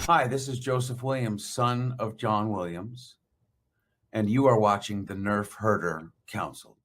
Hi, this is Joseph Williams, son of John Williams, and you are watching the Nerf Herder Council.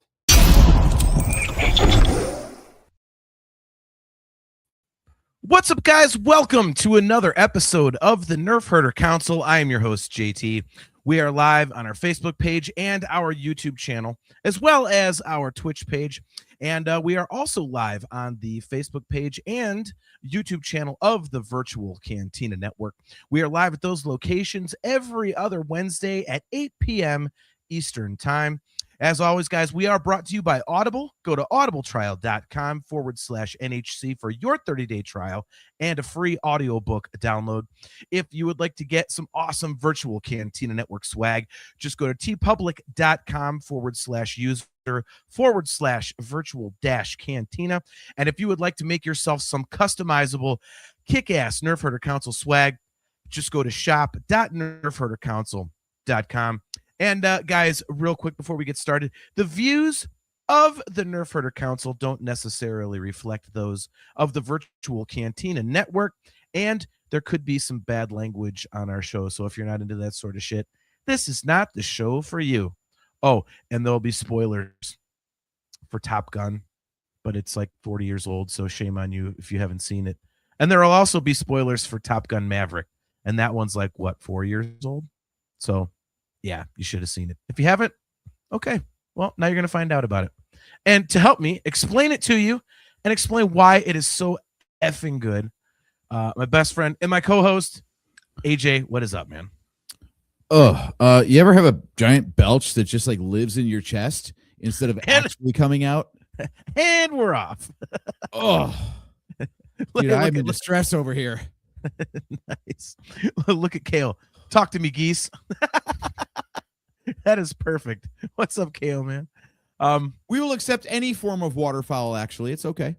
What's up, guys? Welcome to another episode of the Nerf Herder Council. I am your host, JT. We are live on our Facebook page and our YouTube channel, as well as our Twitch page. And we are also live on the Facebook page and YouTube channel of the Virtual Cantina Network. We are live at those locations every other Wednesday at 8 p.m. Eastern Time. As always, guys, we are brought to you by Audible. Go to audibletrial.com/NHC for your 30-day trial and a free audiobook download. If you would like to get some awesome Virtual Cantina Network swag, just go to tpublic.com/user/virtual-cantina. And if you would like to make yourself some customizable kick-ass Nerf Herder Council swag, just go to shop.nerfherdercouncil.com. And guys, real quick before we get started, the views of the Nerf Herder Council don't necessarily reflect those of the Virtual Cantina Network, and there could be some bad language on our show. So if you're not into that sort of shit, this is not the show for you. Oh, and there'll be spoilers for Top Gun, but it's like 40 years old, so shame on you if you haven't seen it. And there will also be spoilers for Top Gun Maverick, and that one's like, what, 4 years old? So yeah, you should have seen it. If you haven't, okay, well, now you're going to find out about it. And to help me explain it to you and explain why it is so effing good, my best friend and my co-host, AJ, what is up, man? You ever have a giant belch that just like lives in your chest instead of actually coming out? And we're off. Dude, I'm in distress over here. Nice. Look at Kale. Talk to me, geese. That is perfect. What's up, Kale, man? We will accept any form of waterfowl, actually. It's okay.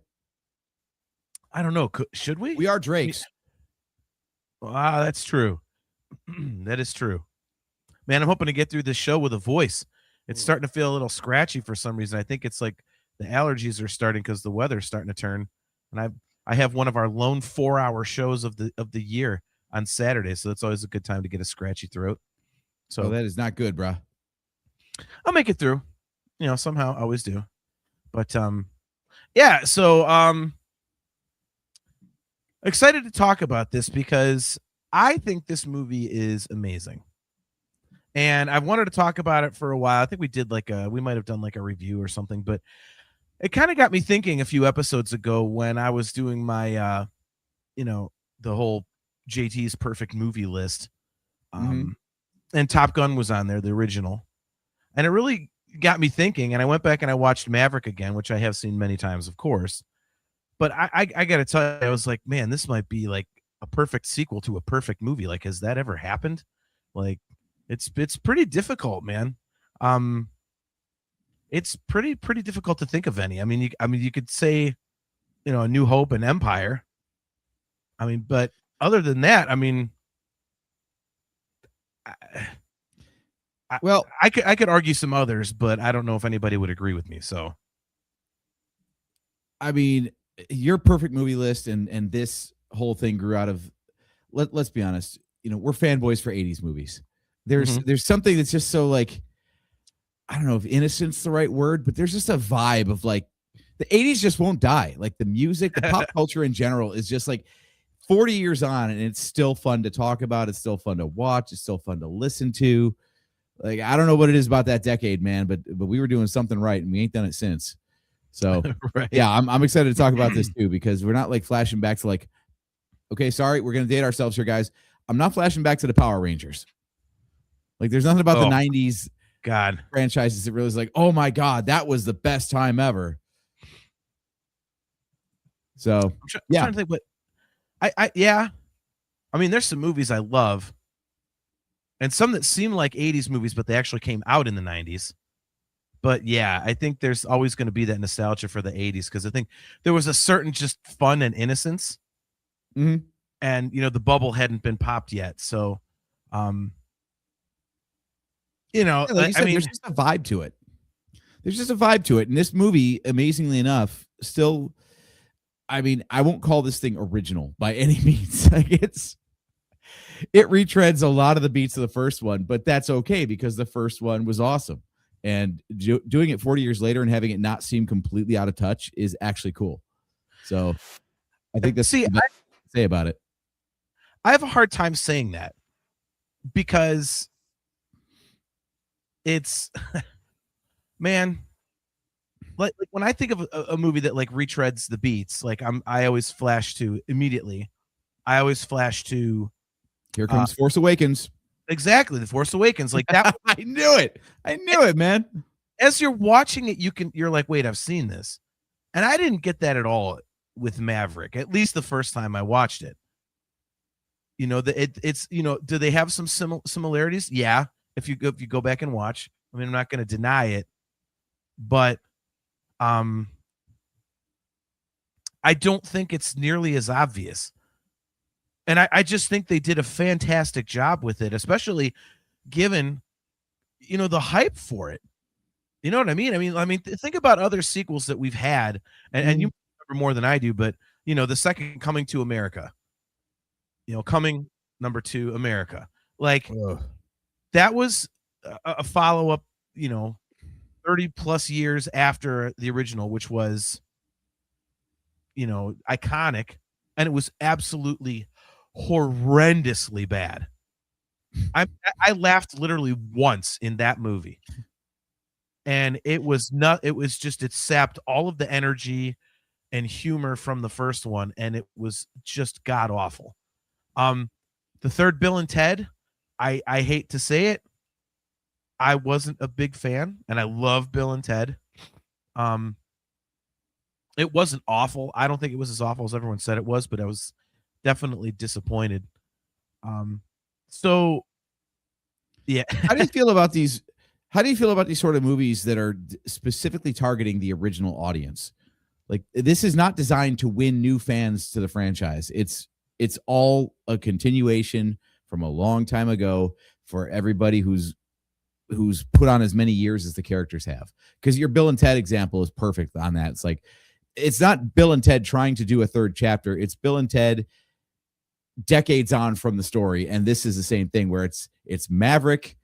I don't know. Should we? We are drakes. Wow, that's true. That is true. Man, I'm hoping to get through this show with a voice. It's starting to feel a little scratchy for some reason. I think it's like the allergies are starting because the weather's starting to turn. And I have one of our lone 4-hour shows of the year on Saturday, so it's always a good time to get a scratchy throat. So that is not good, bro. I'll make it through. You know, somehow I always do. But yeah, so excited to talk about this because I think this movie is amazing. And I've wanted to talk about it for a while. I think we did we might have done like a review or something, but it kind of got me thinking a few episodes ago when I was doing my the whole JT's perfect movie list. And Top Gun was on there, the original. And it really got me thinking. And I went back and I watched Maverick again, which I have seen many times, of course. But I got to tell you, I was like, man, this might be like a perfect sequel to a perfect movie. Like, has that ever happened? Like, it's pretty difficult, man. It's pretty difficult to think of any. I mean, you could say, A New Hope and Empire. I mean, but other than that, I mean, I could argue some others, but I don't know if anybody would agree with me. So, I mean, your perfect movie list and this whole thing grew out of. Let's be honest. We're fanboys for 80s movies. There's something that's just so like, I don't know if innocent's the right word, but there's just a vibe of like the 80s just won't die. Like the music, the pop culture in general is just like 40 years on, and it's still fun to talk about. It's still fun to watch. It's still fun to listen to. Like, I don't know what it is about that decade, man, but we were doing something right, and we ain't done it since. So, right. Yeah, I'm excited to talk about this too, because we're not like flashing back to like, okay, sorry, we're going to date ourselves here, guys. I'm not flashing back to the Power Rangers. Like, there's nothing about the 90s franchises that really is like, oh my God, that was the best time ever. So, I'm trying to think what I mean, there's some movies I love and some that seem like 80s movies, but they actually came out in the 90s. But yeah, I think there's always going to be that nostalgia for the 80s because I think there was a certain just fun and innocence. Mm-hmm. And, the bubble hadn't been popped yet. So, like you said, there's just a vibe to it. And this movie, amazingly enough, still, I mean, I won't call this thing original by any means. Like it retreads a lot of the beats of the first one, but that's okay because the first one was awesome. And doing it 40 years later and having it not seem completely out of touch is actually cool. So I think that's See, what I say about it. I have a hard time saying that because it's man, like when I think of a movie that like retreads the beats, like I always flash to immediately. I always flash to Here comes Force Awakens. exactly The Force Awakens, like that. I knew it, man. As you're watching it, you're like, wait, I've seen this, and I didn't get that at all with Maverick. At least the first time I watched it. You know, it's do they have some similarities? Yeah, if you go back and watch. I mean, I'm not going to deny it, but I don't think it's nearly as obvious. And I just think they did a fantastic job with it, especially given, the hype for it. You know what I mean? I mean, think about other sequels that we've had, and you remember more than I do, but the second Coming to America, Coming number 2 America, like that was a follow up, 30 plus years after the original, which was, iconic, and it was absolutely horrendously bad. I laughed literally once in that movie, and it sapped all of the energy and humor from the first one, and it was just god awful. The third Bill and Ted, I hate to say it, I wasn't a big fan, and I love Bill and Ted. It wasn't awful. I don't think it was as awful as everyone said it was, but I was definitely disappointed. So yeah. How do you feel about these? How do you feel about these sort of movies that are specifically targeting the original audience? Like, this is not designed to win new fans to the franchise. It's all a continuation from a long time ago for everybody who's put on as many years as the characters have. Because your Bill and Ted example is perfect on that. It's like, it's not Bill and Ted trying to do a third chapter. It's Bill and Ted decades on from the story. And this is the same thing where it's Maverick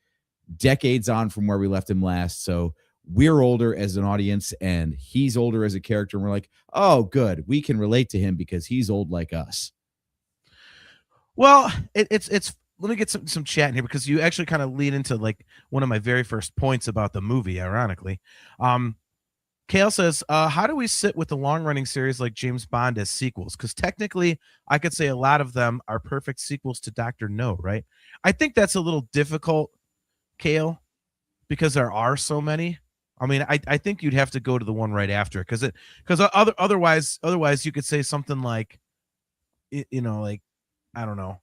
decades on from where we left him last. So we're older as an audience and he's older as a character. And we're like, oh, good. We can relate to him because he's old like us. Well, it's let me get some chat in here because you actually kind of lead into like one of my very first points about the movie, ironically. Kale says, how do we sit with the long-running series like James Bond as sequels? Because technically, I could say a lot of them are perfect sequels to Dr. No, right? I think that's a little difficult, Kale, because there are so many. I mean, I think you'd have to go to the one right after because otherwise you could say something like, like, I don't know,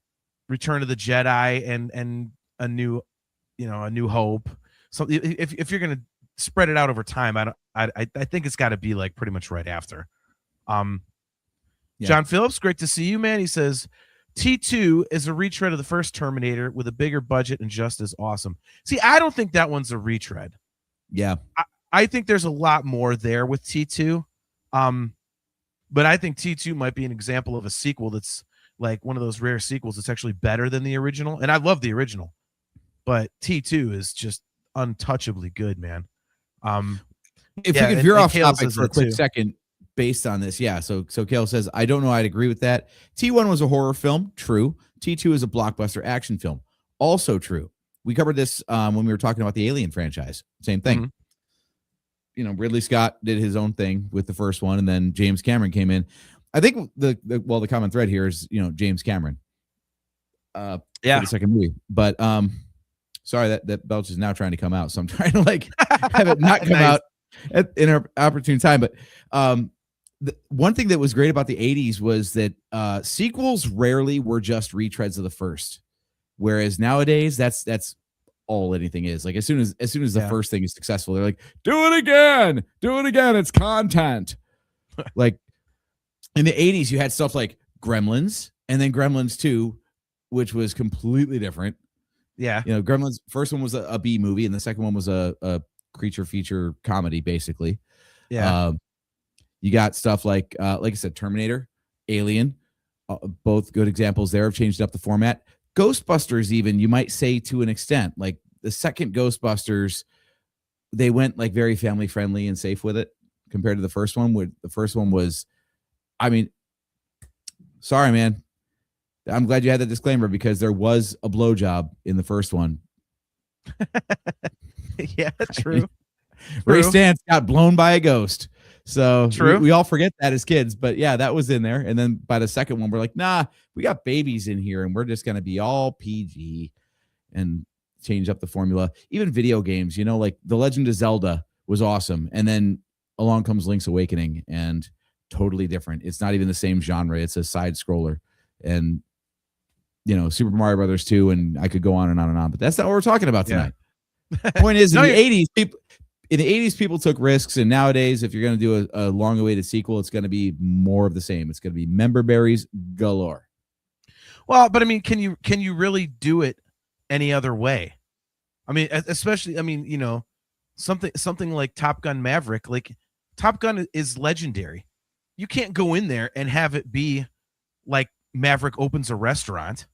Return of the Jedi and a new Hope. So if you're gonna spread it out over time, I think it's got to be like pretty much right after. Yeah. John Phillips, great to see you, man. He says T2 is a retread of the first Terminator with a bigger budget and just as awesome. See, I don't think that one's a retread. Yeah, I think there's a lot more there with T2. But I think T2 might be an example of a sequel that's like one of those rare sequels that's actually better than the original. And I love the original, but T2 is just untouchably good, man. If you're off topic for a quick second based on this, yeah. So Kale says, I don't know, I'd agree with that. T1 was a horror film, true. T2 is a blockbuster action film, also true. We covered this when we were talking about the Alien franchise. Same thing. Mm-hmm. Ridley Scott did his own thing with the first one, and then James Cameron came in. I think the common thread here is James Cameron. For the second movie, but sorry that belch is now trying to come out, so I'm trying to like have it not come out in an opportune time. But the one thing that was great about the 80s was that sequels rarely were just retreads of the first, whereas nowadays that's all anything is. Like as soon as the first thing is successful, they're like, do it again, it's content. Like in the 80s, you had stuff like Gremlins and then Gremlins 2, which was completely different. Yeah. Gremlins, first one was a B movie and the second one was a creature feature comedy, basically. Yeah. You got stuff like I said, Terminator, Alien, both good examples there. Have changed up the format. Ghostbusters, even you might say to an extent, like the second Ghostbusters, they went like very family friendly and safe with it compared to the first one. Where the first one was, I mean, sorry, man. I'm glad you had that disclaimer because there was a blowjob in the first one. Yeah, true. Ray Stantz got blown by a ghost. So True. We all forget that as kids, but yeah, that was in there. And then by the second one, we're like, nah, we got babies in here and we're just going to be all PG and change up the formula. Even video games, you know, like The Legend of Zelda was awesome. And then along comes Link's Awakening and totally different. It's not even the same genre. It's a side scroller. And, you know, Super Mario Brothers 2, and I could go on and on and on, but that's not what we're talking about tonight. Yeah. Point is, in the 80s, people took risks, and nowadays, if you're going to do a long-awaited sequel, it's going to be more of the same. It's going to be member berries galore. Well, but I mean, can you really do it any other way? I mean, especially, I mean, you know, something like Top Gun Maverick, like Top Gun is legendary. You can't go in there and have it be like Maverick opens a restaurant.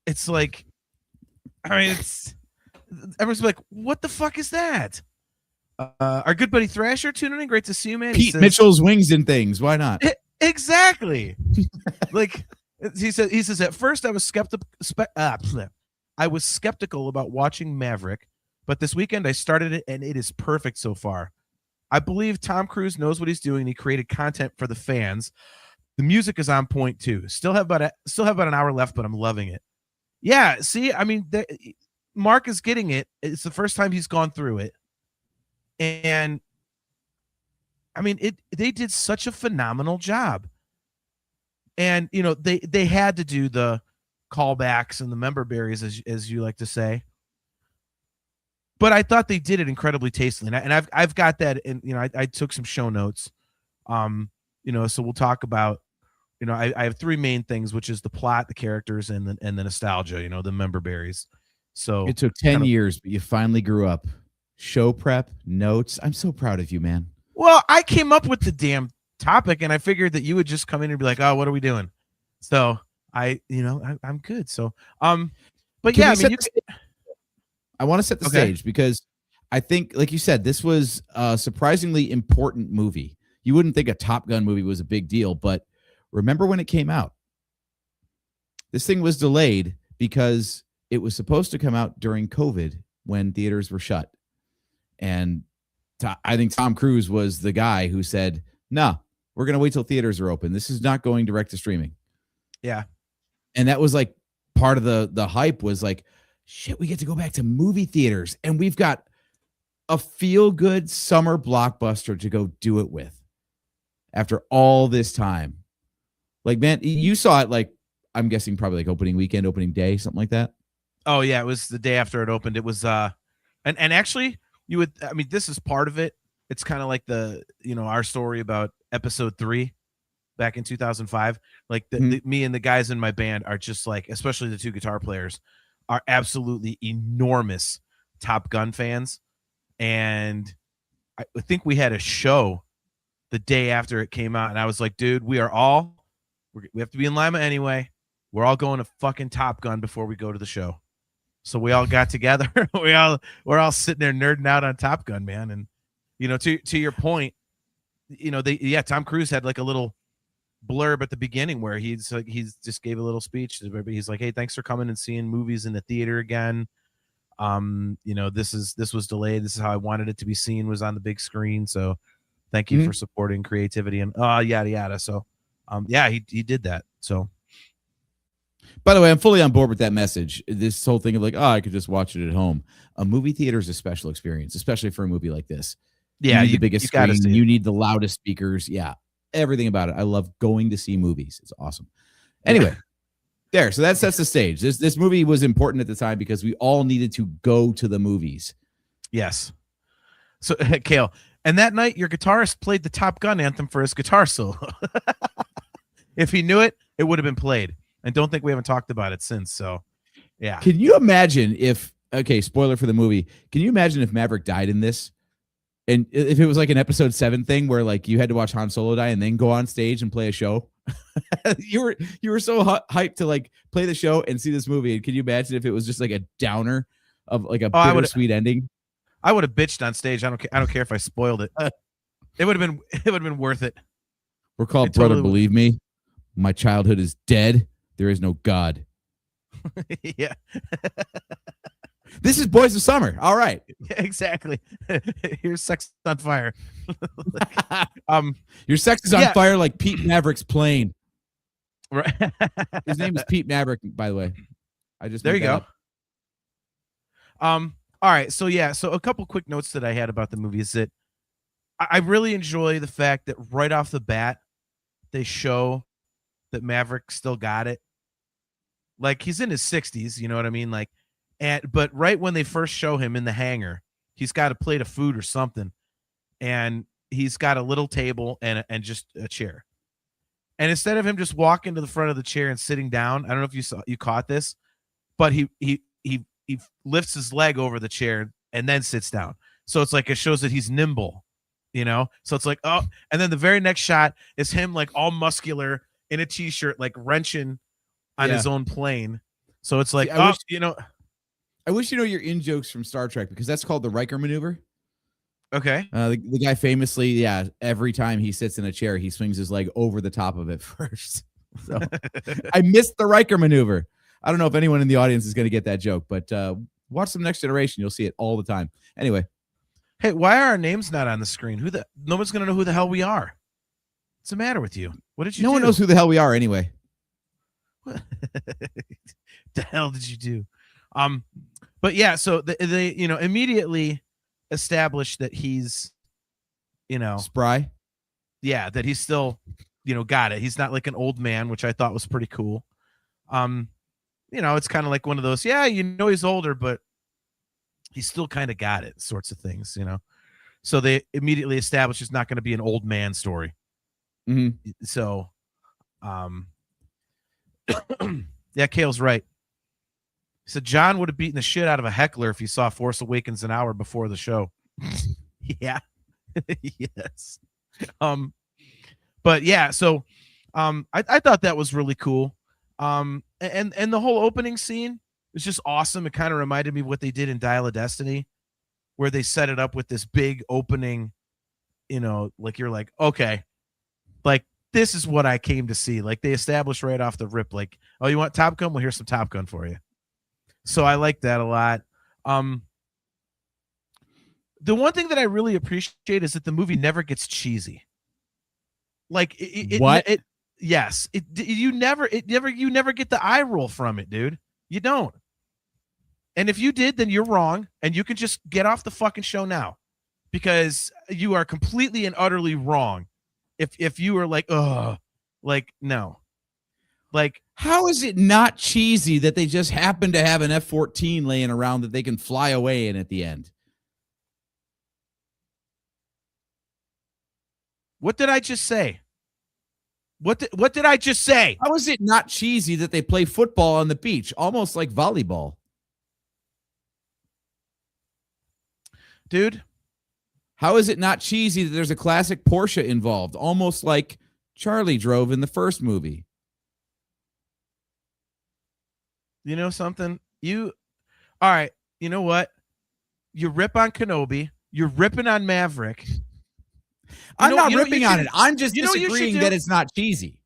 It's like, I mean, everyone's like, what the fuck is that? Our good buddy Thrasher tuning in. Great to see you, man. Pete Mitchell's Wings and Things. Why not? Exactly. Like he says, at first I was skeptical about watching Maverick, but this weekend I started it and it is perfect so far. I believe Tom Cruise knows what he's doing. He created content for the fans. The music is on point too. Still have about an hour left, but I'm loving it. Yeah, see, I mean, Mark is getting it. It's the first time he's gone through it. And I mean, they did such a phenomenal job. And, you know, they had to do the callbacks and the member berries, as you like to say. But I thought they did it incredibly tastefully. And I've got that, and, you know, I took some show notes. You know, so we'll talk about, you know, I have three main things, which is the plot, the characters, and the nostalgia, you know, the member berries. So it took 10 years, but you finally grew up. Show prep, notes. I'm so proud of you, man. Well, I came up with the damn topic, and I figured that you would just come in and be like, "Oh, what are we doing?" So I'm good. So, but yeah, I mean, I want to set the stage because I think, like you said, this was a surprisingly important movie. You wouldn't think a Top Gun movie was a big deal, but remember when it came out? This thing was delayed because it was supposed to come out during COVID when theaters were shut. And I think Tom Cruise was the guy who said, no, we're going to wait till theaters are open. This is not going direct to streaming. Yeah. And that was like part of the hype was like, shit, we get to go back to movie theaters and we've got a feel-good summer blockbuster to go do it with after all this time. Like, man, you saw it, like, I'm guessing probably like opening weekend, opening day, something like that. Oh yeah, it was the day after it opened. It was and actually you would, I mean, this is part of it. It's kind of like the, you know, our story about episode 3 back in 2005. Like me and the guys in my band are just like, especially the two guitar players, are absolutely enormous Top Gun fans. And I think we had a show the day after it came out, and I was like, dude, we have to be in Lima anyway. We're all going to fucking Top Gun before we go to the show. So we all got together. We're all sitting there nerding out on Top Gun, man. And, you know, to your point, you know, Tom Cruise had like a little blurb at the beginning where he's just gave a little speech to everybody. He's like, hey, thanks for coming and seeing movies in the theater again. You know, this was delayed. This is how I wanted it to be seen, was on the big screen. So thank you for supporting creativity and yada yada. So yeah, he did that. So, by the way, I'm fully on board with that message. This whole thing of like, oh, I could just watch it at home. A movie theater is a special experience, especially for a movie like this. Yeah, you need the biggest screen. You need the loudest speakers. Yeah, everything about it. I love going to see movies. It's awesome. Anyway, there. So that sets the stage. This movie was important at the time because we all needed to go to the movies. Yes. So, Kale, and that night your guitarist played the Top Gun anthem for his guitar solo. If he knew it, it would have been played. And don't think we haven't talked about it since. So, yeah. Can you imagine if, okay, spoiler for the movie, can you imagine if Maverick died in this? And if it was like an episode 7 thing where like you had to watch Han Solo die and then go on stage and play a show, you were so hyped to like play the show and see this movie. And can you imagine if it was just like a downer of like a bittersweet ending? I would have bitched on stage. I don't care if I spoiled it. It would have been worth it. We're called Brother, believe me. My childhood is dead. There is no God. Yeah. This is Boys of Summer. All right. Yeah, exactly. Here's Sex on Fire. Your sex is on fire like Pete Maverick's plane. Right. His name is Pete Maverick, by the way. There you go. All right. So a couple quick notes that I had about the movie is that I really enjoy the fact that right off the bat they show that Maverick still got it. Like he's in his 60s, you know what I mean? Like, but right when they first show him in the hangar, he's got a plate of food or something, and he's got a little table and just a chair. And instead of him just walking to the front of the chair and sitting down, I don't know if you caught this, but he lifts his leg over the chair and then sits down. So it's like it shows that he's nimble, you know? So it's like, oh, and then the very next shot is him like all muscular in a t-shirt, like wrenching on his own plane. So it's like, I wish your in-jokes from Star Trek, because that's called the Riker maneuver. Okay. The guy famously, every time he sits in a chair, he swings his leg over the top of it first. So I missed the Riker maneuver. I don't know if anyone in the audience is going to get that joke, but watch some Next Generation. You'll see it all the time. Anyway. Hey, why are our names not on the screen? No one's going to know who the hell we are. What's the matter with you? What did you do? No one knows who the hell we are anyway. What the hell did you do? But yeah, so they immediately established that he's spry. Yeah, that he's still got it. He's not like an old man, which I thought was pretty cool. It's kind of like one of those, he's older, but he's still kind of got it sorts of things, So they immediately established it's not going to be an old man story. Mm-hmm. So, yeah, Kale's right. He said John would have beaten the shit out of a heckler if he saw Force Awakens an hour before the show. Yeah. Yes. But yeah, so I thought that was really cool. And the whole opening scene was just awesome. It kind of reminded me of what they did in Dial of Destiny, where they set it up with this big opening, like you're like, okay, like this is what I came to see. Like they established right off the rip, like, oh, you want Top Gun? Well, here's some Top Gun for you. So I like that a lot. The one thing that I really appreciate is that the movie never gets cheesy. Like you never get the eye roll from it, dude. You don't. And if you did, then you're wrong, and you can just get off the fucking show now, because you are completely and utterly wrong. If you were like, oh, like no, like how is it not cheesy that they just happen to have an F-14 laying around that they can fly away in at the end? What did I just say? What did I just say? How is it not cheesy that they play football on the beach, almost like volleyball? Dude, how is it not cheesy that there's a classic Porsche involved, almost like Charlie drove in the first movie? You know something? All right, you know what? You rip on Kenobi. You're ripping on Maverick. I'm not ripping on it. I'm just disagreeing that it's not cheesy.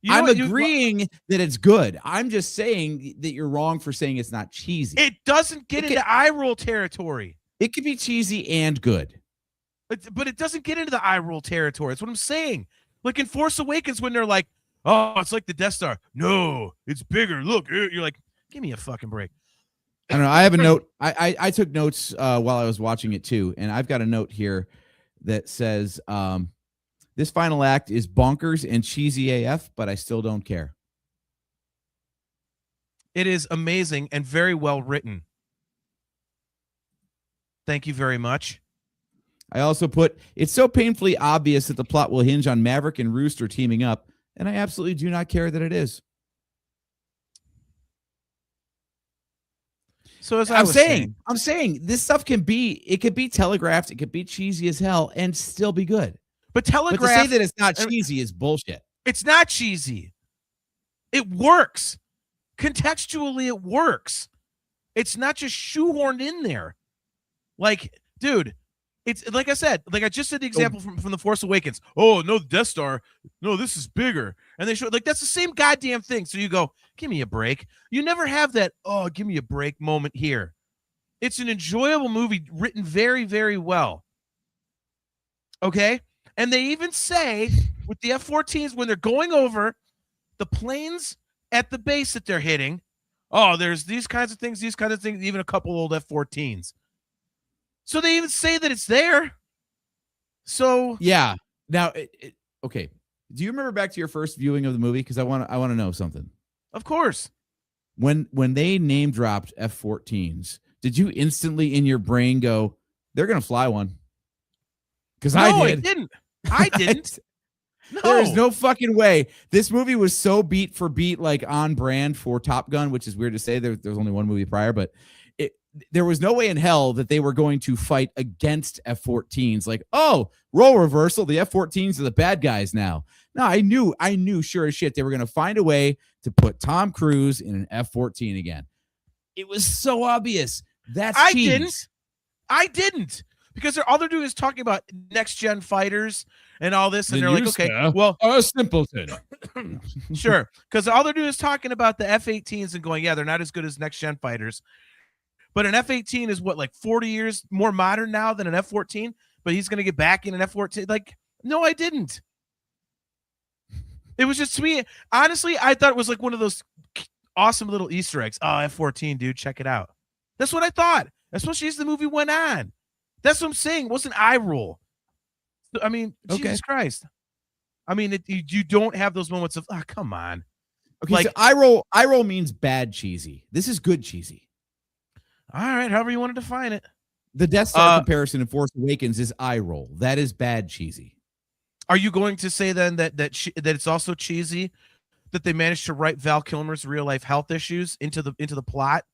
I'm agreeing that it's good. I'm just saying that you're wrong for saying it's not cheesy. It doesn't get into eye roll territory. It could be cheesy and good. But it doesn't get into the eye roll territory. That's what I'm saying. Like in Force Awakens, when they're like, oh, it's like the Death Star. No, it's bigger. Look, you're like, give me a fucking break. I don't know. I have a note. I took notes while I was watching it too, and I've got a note here that says this final act is bonkers and cheesy AF, but I still don't care. It is amazing and very well written. Thank you very much. I also put, it's so painfully obvious that the plot will hinge on Maverick and Rooster teaming up, and I absolutely do not care that it is. So as I'm saying this stuff could be telegraphed, it could be cheesy as hell and still be good. but telegraph. But to say that it's not cheesy is bullshit. It's not cheesy. It works. Contextually, it works. It's not just shoehorned in there. Like, dude, it's like I said, like I just said the example from The Force Awakens. Oh, no, Death Star. No, this is bigger. And they show like that's the same goddamn thing. So you go, give me a break. You never have that, oh, give me a break moment here. It's an enjoyable movie written very, very well. Okay? And they even say with the F-14s when they're going over the planes at the base that they're hitting, oh, there's these kinds of things, even a couple old F-14s. So they even say that it's there. So yeah. Now, okay. Do you remember back to your first viewing of the movie? Because I want to know something. Of course. When they name dropped F-14s, did you instantly in your brain go, "They're gonna fly one"? Because I did. I didn't. No. There is no fucking way. This movie was so beat for beat, like on brand for Top Gun, which is weird to say. There's only one movie prior, but there was no way in hell that they were going to fight against F-14s. Like, oh, role reversal. The F-14s are the bad guys now. No, I knew sure as shit they were going to find a way to put Tom Cruise in an F-14 again. It was so obvious. That's cheese. I didn't. Because all they're doing is talking about next-gen fighters and all this, and they're like, okay, well, a simpleton. Sure. Because all they're doing is talking about the F-18s and going, yeah, they're not as good as next-gen fighters. But an F-18 is what, like 40 years more modern now than an F-14? But he's going to get back in an F-14? Like, no, I didn't. It was just, to me, honestly, I thought it was like one of those awesome little Easter eggs. Oh, F-14, dude, check it out. That's what I thought, especially as the movie went on. That's what I'm saying. It wasn't eye roll. I mean, Jesus Christ. I mean, you don't have those moments of, come on. Okay, like, so eye roll means bad cheesy. This is good cheesy. All right, however you want to define it. The Death Star comparison in Force Awakens is eye roll. That is bad cheesy. Are you going to say then that it's also cheesy that they managed to write Val Kilmer's real life health issues into the plot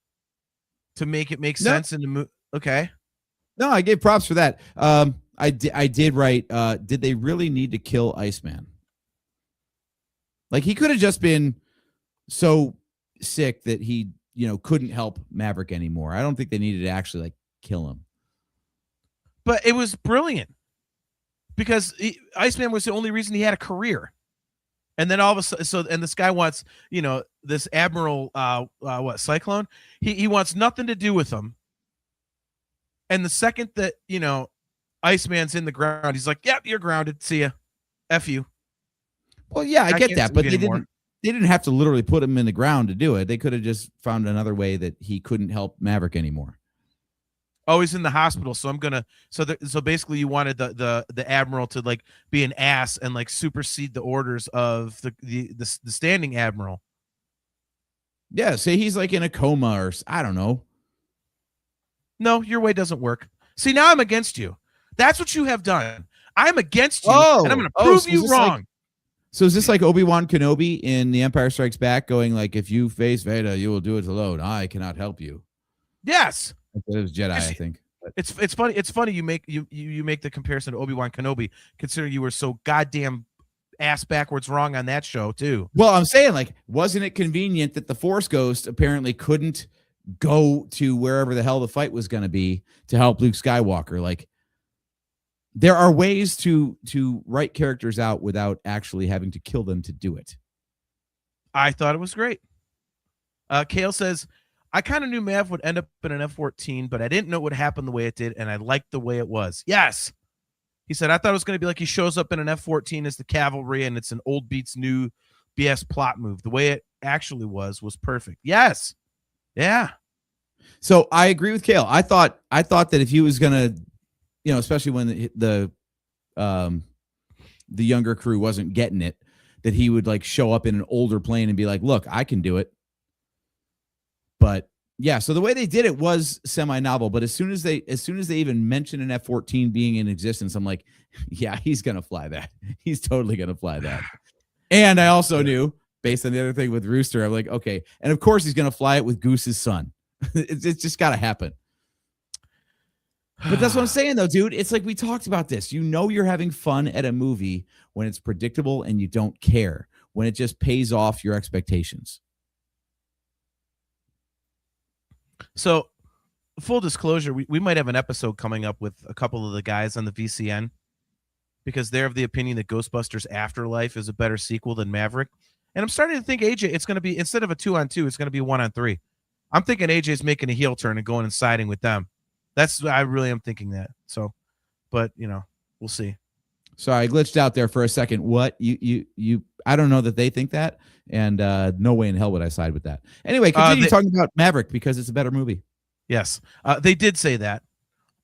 to make it make sense in the movie? Okay. No, I gave props for that. I did write. Did they really need to kill Iceman? Like he could have just been so sick that he couldn't help Maverick anymore. I don't think they needed to actually like kill him. But it was brilliant because Iceman was the only reason he had a career. And then all of a sudden, and this guy wants, this Admiral, Cyclone, he wants nothing to do with him. And the second that, Iceman's in the ground, he's like, yep, you're grounded. See ya. F you. Well, yeah, I get that, but they didn't have to literally put him in the ground to do it. They could have just found another way that he couldn't help Maverick anymore. Oh, he's in the hospital. So I'm gonna. So basically, you wanted the Admiral to like be an ass and like supersede the orders of the standing Admiral. Yeah, say he's like in a coma or I don't know. No, your way doesn't work. See, now I'm against you. That's what you have done. I'm against you, and I'm going to prove you wrong. So is this like Obi-Wan Kenobi in The Empire Strikes Back going like, if you face Vader, you will do it alone. I cannot help you. Yes. It was Jedi, I think. It's funny. It's funny you make the comparison to Obi-Wan Kenobi, considering you were so goddamn ass backwards wrong on that show too. Well, I'm saying, like, wasn't it convenient that the Force Ghost apparently couldn't go to wherever the hell the fight was going to be to help Luke Skywalker? Like, there are ways to write characters out without actually having to kill them to do it. I thought it was great. Kale says, I kind of knew Mav would end up in an F-14, but I didn't know it would happen the way it did, and I liked the way it was. Yes. He said, I thought it was going to be like he shows up in an F-14 as the cavalry, and it's an old beats new BS plot move. The way it actually was perfect. Yes. Yeah. So I agree with Kale. I thought that if he was going to, especially when the younger crew wasn't getting it, that he would like show up in an older plane and be like, look, I can do it. But yeah, so the way they did it was semi-novel, but as soon as they even mentioned an F-14 being in existence, I'm like, yeah, he's going to fly that. He's totally going to fly that. And I also knew, based on the other thing with Rooster, I'm like, okay. And of course he's going to fly it with Goose's son. It's just got to happen. But that's what I'm saying, though, dude. It's like we talked about this. You know you're having fun at a movie when it's predictable and you don't care, when it just pays off your expectations. So, full disclosure, we might have an episode coming up with a couple of the guys on the VCN because they're of the opinion that Ghostbusters Afterlife is a better sequel than Maverick. And I'm starting to think, AJ, it's going to be, instead of a 2-on-2, it's going to be 1-on-3. I'm thinking AJ's making a heel turn and going and siding with them. I really am thinking that. So, but we'll see. Sorry, I glitched out there for a second. What you I don't know that they think that, and no way in hell would I side with that. Anyway, continue talking about Maverick because it's a better movie. Yes, they did say that,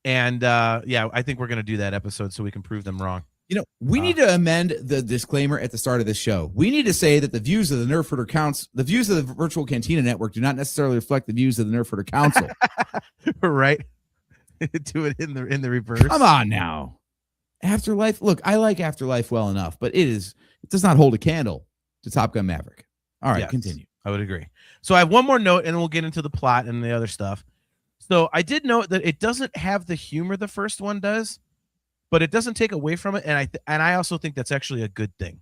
and I think we're going to do that episode so we can prove them wrong. We need to amend the disclaimer at the start of this show. We need to say that the views of the Nerf Herder the views of the Virtual Cantina Network do not necessarily reflect the views of the Nerf Herder Council. Right. Do it in the reverse. Come on now. Afterlife. Look, I like Afterlife well enough, but it does not hold a candle to Top Gun Maverick. All right, continue. I would agree. So I have one more note, and then we'll get into the plot and the other stuff. So I did note that it doesn't have the humor the first one does, but it doesn't take away from it, and I also think that's actually a good thing,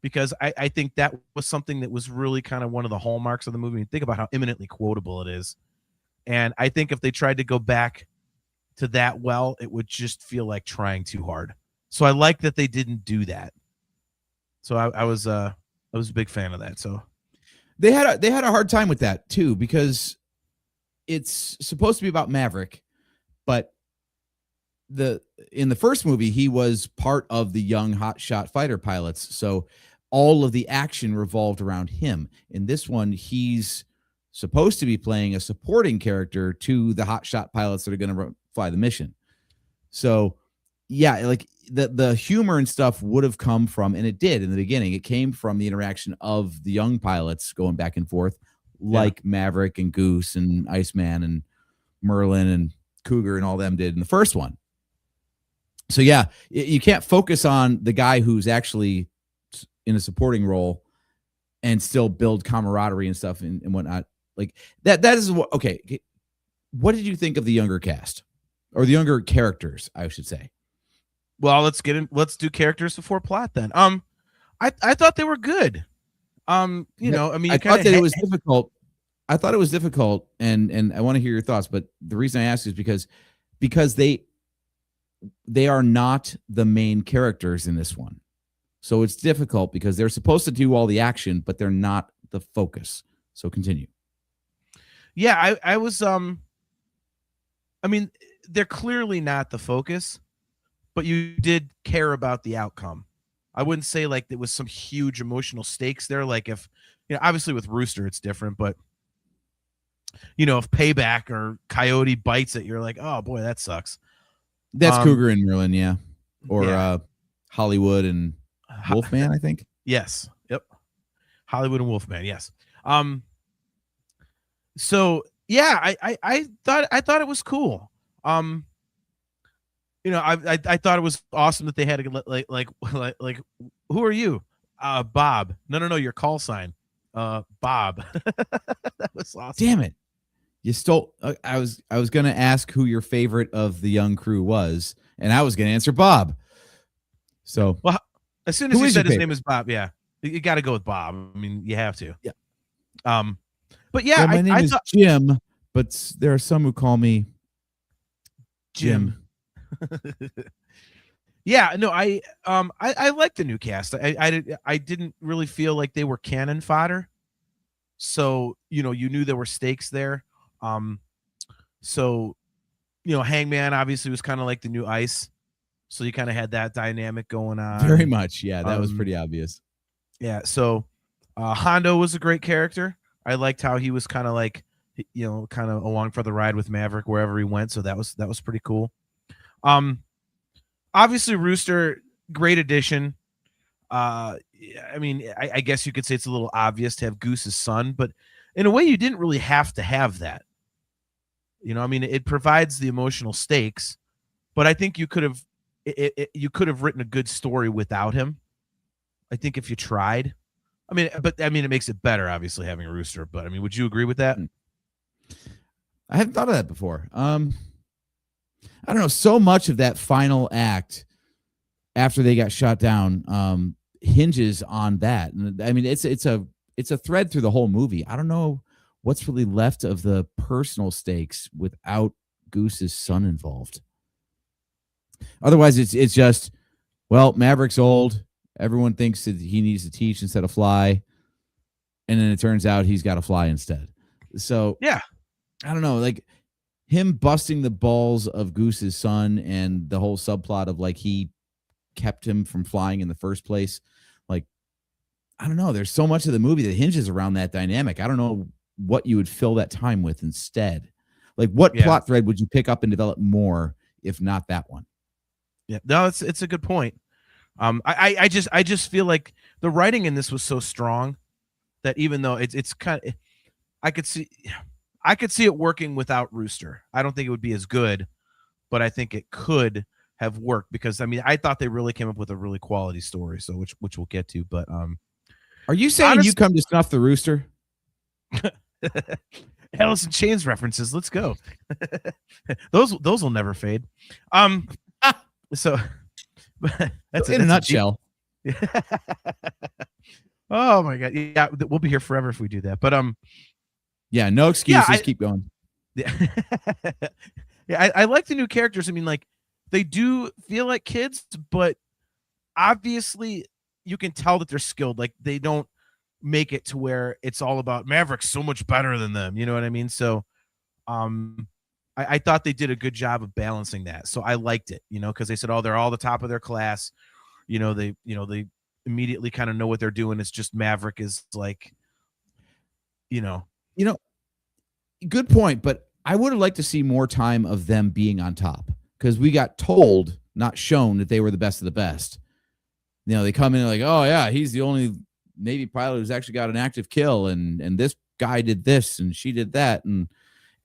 because I think that was something that was really kind of one of the hallmarks of the movie. Think about how eminently quotable it is. And I think if they tried to go back to that, it would just feel like trying too hard. So I like that they didn't do that. So I was a big fan of that. So they had a hard time with that too, because it's supposed to be about Maverick, but in the first movie he was part of the young hotshot fighter pilots, so all of the action revolved around him. In this one, he's supposed to be playing a supporting character to the hotshot pilots that are going to fly the mission. So yeah, like the humor and stuff would have come from, and it did in the beginning, it came from the interaction of the young pilots going back and forth, like Maverick and Goose and Iceman and Merlin and Cougar and all them did in the first one. So yeah, you can't focus on the guy who's actually in a supporting role and still build camaraderie and stuff and whatnot. Like that is what, okay. What did you think of the younger cast, or the younger characters, I should say? Well, let's do characters before plot then. I thought they were good. I thought that it was difficult. I thought it was difficult, and I want to hear your thoughts, but the reason I ask is because they are not the main characters in this one. So it's difficult because they're supposed to do all the action, but they're not the focus. So continue. Yeah, I was they're clearly not the focus, but you did care about the outcome. I wouldn't say like there was some huge emotional stakes there. Like if, obviously with Rooster it's different, but if Payback or Coyote bites it, you're like, oh boy, that sucks. That's Cougar and Merlin, yeah. Or Hollywood and Wolfman, I think. Yes. Yep. Hollywood and Wolfman, yes. So yeah, I thought it was cool. I thought it was awesome that they had to like who are you? Bob. No, your call sign. Bob. That was awesome. Damn it. You stole I was going to ask who your favorite of the young crew was, and I was going to answer Bob. So, well, as soon as you said his name is Bob, yeah. You got to go with Bob. I mean, you have to. Yeah. But yeah, my name is Jim, but there are some who call me Jim. Yeah, no, I like the new cast. I didn't really feel like they were cannon fodder. So, you knew there were stakes there. So, Hangman obviously was kind of like the new Ice. So you kind of had that dynamic going on. Very much. Yeah, that was pretty obvious. Yeah. So Hondo was a great character. I liked how he was kind of like, kind of along for the ride with Maverick wherever he went. So that was pretty cool. Obviously Rooster, great addition. I guess you could say it's a little obvious to have Goose's son, but in a way you didn't really have to have that. It provides the emotional stakes, but I think you could have written a good story without him. I think if you tried, it makes it better, obviously, having a Rooster, but would you agree with that? I hadn't thought of that before. I don't know. So much of that final act after they got shot down hinges on that. And I mean, it's a thread through the whole movie. I don't know what's really left of the personal stakes without Goose's son involved. Otherwise, it's just, well, Maverick's old. Everyone thinks that he needs to teach instead of fly. And then it turns out he's got to fly instead. So, Yeah. I don't know, like him busting the balls of Goose's son and the whole subplot of like he kept him from flying in the first place. Like, I don't know. There's so much of the movie that hinges around that dynamic. I don't know what you would fill that time with instead. Like, what plot thread would you pick up and develop more if not that one? Yeah, no, it's a good point. I just feel like the writing in this was so strong that even though it's kind of, I could see it working without Rooster. I don't think it would be as good, but I think it could have worked because I mean I thought they really came up with a really quality story. So which we'll get to. But are you saying you come to snuff the Rooster? Alice in Chains references. Let's go. those will never fade. So that's in a nutshell. Oh my god. Yeah, we'll be here forever if we do that. But yeah, no excuses. Keep going. Yeah. Yeah, I like the new characters. I mean, like they do feel like kids, but obviously you can tell that they're skilled. Like they don't make it to where it's all about Maverick's so much better than them. You know what I mean? So I thought they did a good job of balancing that. So I liked it, you know, because they said, oh, they're all the top of their class. They immediately kind of know what they're doing. It's just Maverick is like, good point. But I would have liked to see more time of them being on top because we got told, not shown, that they were the best of the best. They come in like, oh yeah, he's the only Navy pilot who's actually got an active kill, and this guy did this and she did that, and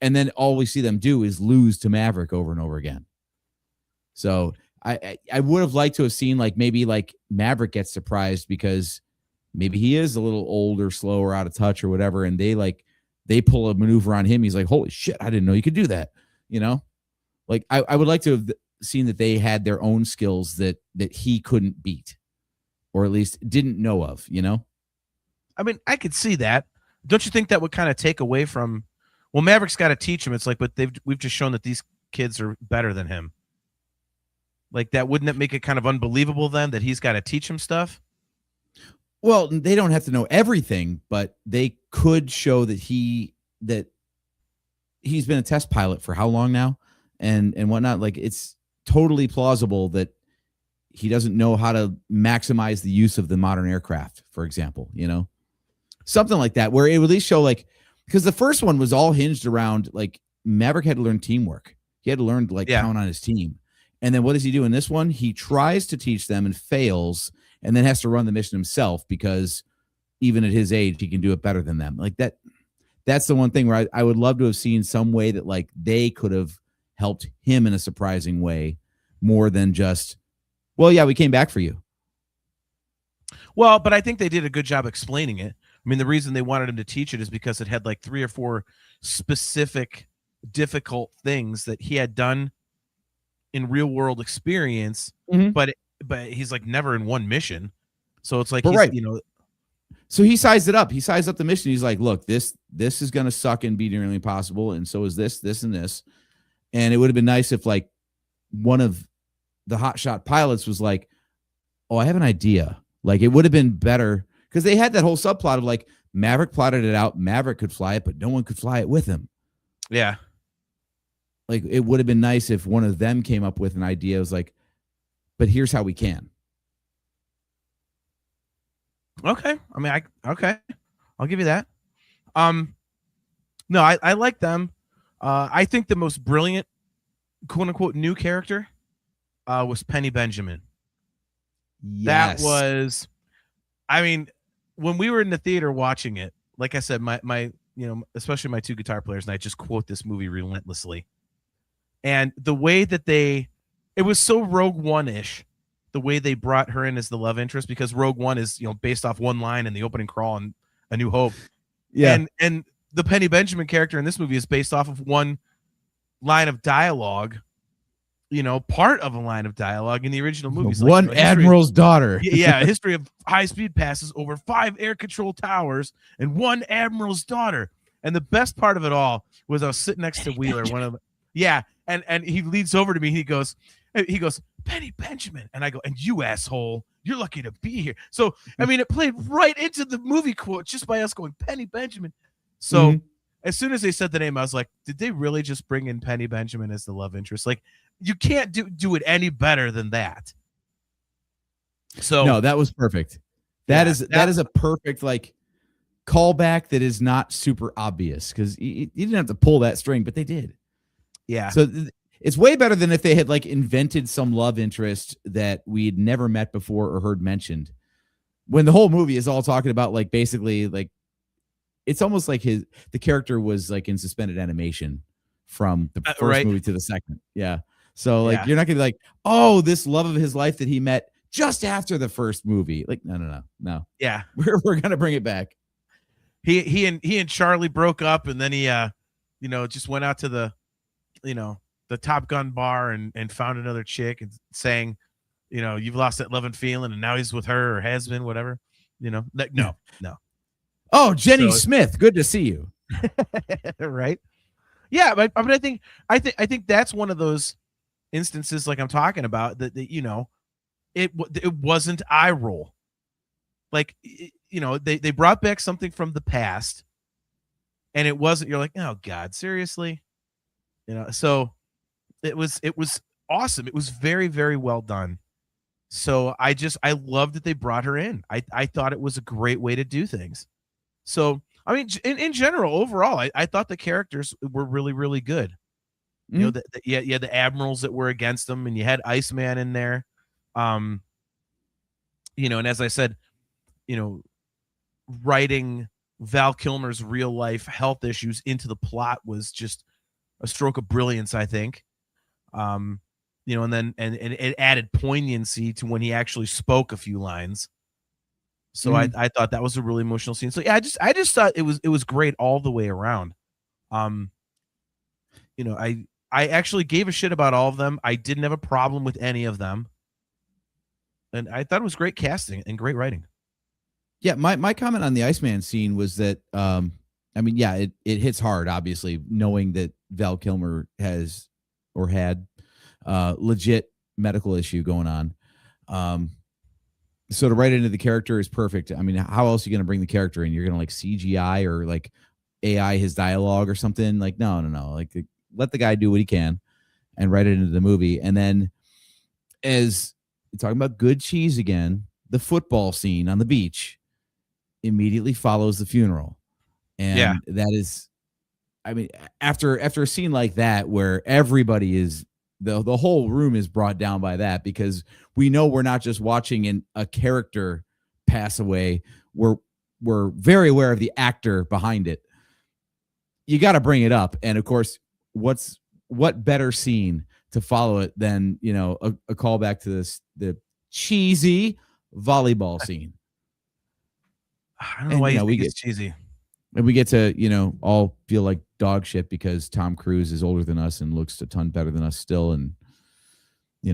then all we see them do is lose to Maverick over and over again. So I would have liked to have seen like maybe like Maverick gets surprised because maybe he is a little older, slower, out of touch or whatever, and they pull a maneuver on him. He's like, holy shit, I didn't know you could do that. Like I would like to have seen that they had their own skills that he couldn't beat, or at least didn't know of. I mean, I could see that. Don't you think that would kind of take away from? Well, Maverick's got to teach him. It's like, but we've just shown that these kids are better than him. Like that, wouldn't it make it kind of unbelievable then that he's got to teach him stuff? Well, they don't have to know everything, but they could show that he's been a test pilot for how long now and whatnot. Like it's totally plausible that he doesn't know how to maximize the use of the modern aircraft, for example, something like that, where it would at least show like, because the first one was all hinged around like Maverick had to learn teamwork. He had to learn to count on his team. And then what does he do in this one? He tries to teach them and fails, and then has to run the mission himself because even at his age, he can do it better than them. Like that. That's the one thing where I would love to have seen some way that like they could have helped him in a surprising way more than just, well, yeah, we came back for you. Well, but I think they did a good job explaining it. I mean, the reason they wanted him to teach it is because it had like 3 or 4 specific difficult things that he had done in real world experience, but he's like never in one mission. So it's like, so he sized it up. He sized up the mission. He's like, look, this is going to suck and be nearly impossible. And so is this, and this. And it would have been nice if like one of the hotshot pilots was like, oh, I have an idea. Like it would have been better because they had that whole subplot of like Maverick plotted it out. Maverick could fly it, but no one could fly it with him. Yeah. Like it would have been nice if one of them came up with an idea. It was like, but here's how we can. Okay. I mean, I'll give you that. No, I like them. I think the most brilliant, quote unquote, new character was Penny Benjamin. Yes. That was, I mean, when we were in the theater watching it, like I said, my especially my 2 guitar players and I just quote this movie relentlessly. And the way that it was so Rogue One-ish, the way they brought her in as the love interest, because Rogue One is, based off one line in the opening crawl and A New Hope. Yeah. And the Penny Benjamin character in this movie is based off of one line of dialogue, part of a line of dialogue in the original movies. One admiral's daughter. Yeah, a history of high-speed passes over 5 air control towers and one admiral's daughter. And the best part of it all was I was sitting next to Wheeler, one of them. Yeah, and he leans over to me. He goes, Penny Benjamin. And I go, and you asshole, you're lucky to be here. So, I mean, it played right into the movie quote just by us going, Penny Benjamin. So as soon as they said the name, I was like, did they really just bring in Penny Benjamin as the love interest? Like, you can't do it any better than that. So no, that was perfect. That is a perfect like callback that is not super obvious because you didn't have to pull that string, but they did. Yeah. So it's way better than if they had like invented some love interest that we had never met before or heard mentioned. When the whole movie is all talking about like basically like it's almost like the character was like in suspended animation from the first movie to the second. Yeah. So like you're not gonna be like, oh, this love of his life that he met just after the first movie. Like, no. Yeah. We're gonna bring it back. He and Charlie broke up, and then he just went out to the the Top Gun bar and found another chick and saying, you've lost that love and feeling, and now he's with her or has been, whatever. Like, no. Oh, Jenny Smith, good to see you. Right. Yeah, but I think that's one of those instances like I'm talking about that it wasn't eye roll. Like they brought back something from the past, and it wasn't. You're like, oh God, seriously, So it was awesome. It was very, very well done. So I love that they brought her in. I thought it was a great way to do things. So I mean, in general, overall, I thought the characters were really, really good. You had the admirals that were against them, and you had Iceman in there. And as I said, writing Val Kilmer's real life health issues into the plot was just a stroke of brilliance, I think. And then it added poignancy to when he actually spoke a few lines. So I thought that was a really emotional scene. So yeah, I just thought it was great all the way around. I actually gave a shit about all of them. I didn't have a problem with any of them. And I thought it was great casting and great writing. Yeah, my comment on the Iceman scene was that it hits hard, obviously, knowing that Val Kilmer has or had legit medical issue going on. So to write into the character is perfect. I mean, how else are you going to bring the character in? You're going to like CGI or like AI his dialogue or something? Like, no. Like, let the guy do what he can and write it into the movie. And then as you're talking about good cheese again, the football scene on the beach immediately follows the funeral. And that is, I mean, after a scene like that, where everybody is, the whole room is brought down by that, because we know we're not just watching a character pass away. We're very aware of the actor behind it. You got to bring it up. And of course, what better scene to follow it than, a callback to the cheesy volleyball scene. I don't know why you think it's cheesy. And we get to, all feel like dog shit because Tom Cruise is older than us and looks a ton better than us still, and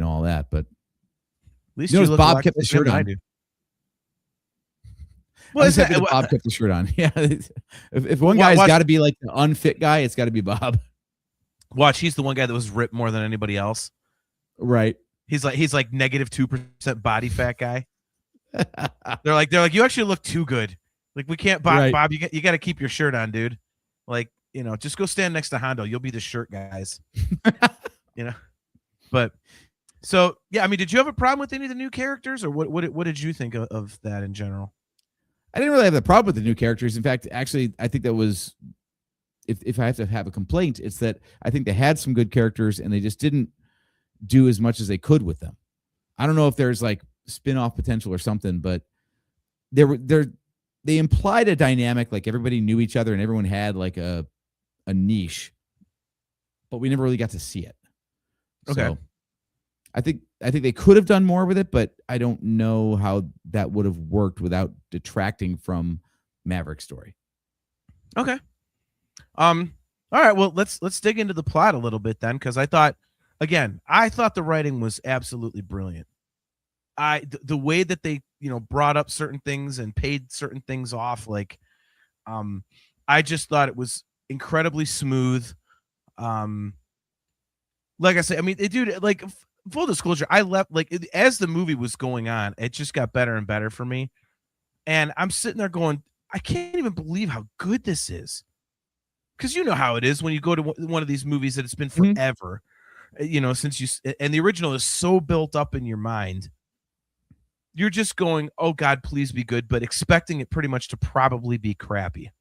all that. But at least you Bob kept the shirt on. Well, Bob kept the shirt on. Yeah. If one guy's got to be like the unfit guy, it's got to be Bob. Watch, he's the one guy that was ripped more than anybody else. Right. He's like negative 2% body fat guy. They're like, you actually look too good. Like, we can't, Bob. Right. Bob, you got to keep your shirt on, dude. Like, just go stand next to Hondo. You'll be the shirt guys. But so yeah, I mean, did you have a problem with any of the new characters, or what did you think of that in general? I didn't really have a problem with the new characters. In fact, actually, I think that was, if I have to have a complaint, it's that I think they had some good characters and they just didn't do as much as they could with them. I don't know if there's like spin-off potential or something, but they implied a dynamic, like everybody knew each other and everyone had like a niche, but we never really got to see it. Okay. So I think they could have done more with it, but I don't know how that would have worked without detracting from Maverick's story. Okay. All right, well, let's dig into the plot a little bit then, because I thought the writing was absolutely brilliant. The way that they, brought up certain things and paid certain things off, like, I just thought it was incredibly smooth. Like I said, I mean, dude, like, full disclosure, I left, like, as the movie was going on, it just got better and better for me. And I'm sitting there going, I can't even believe how good this is. Because you know how it is when you go to one of these movies that it's been Mhm. forever, and the original is so built up in your mind. You're just going, oh God, please be good, but expecting it pretty much to probably be crappy.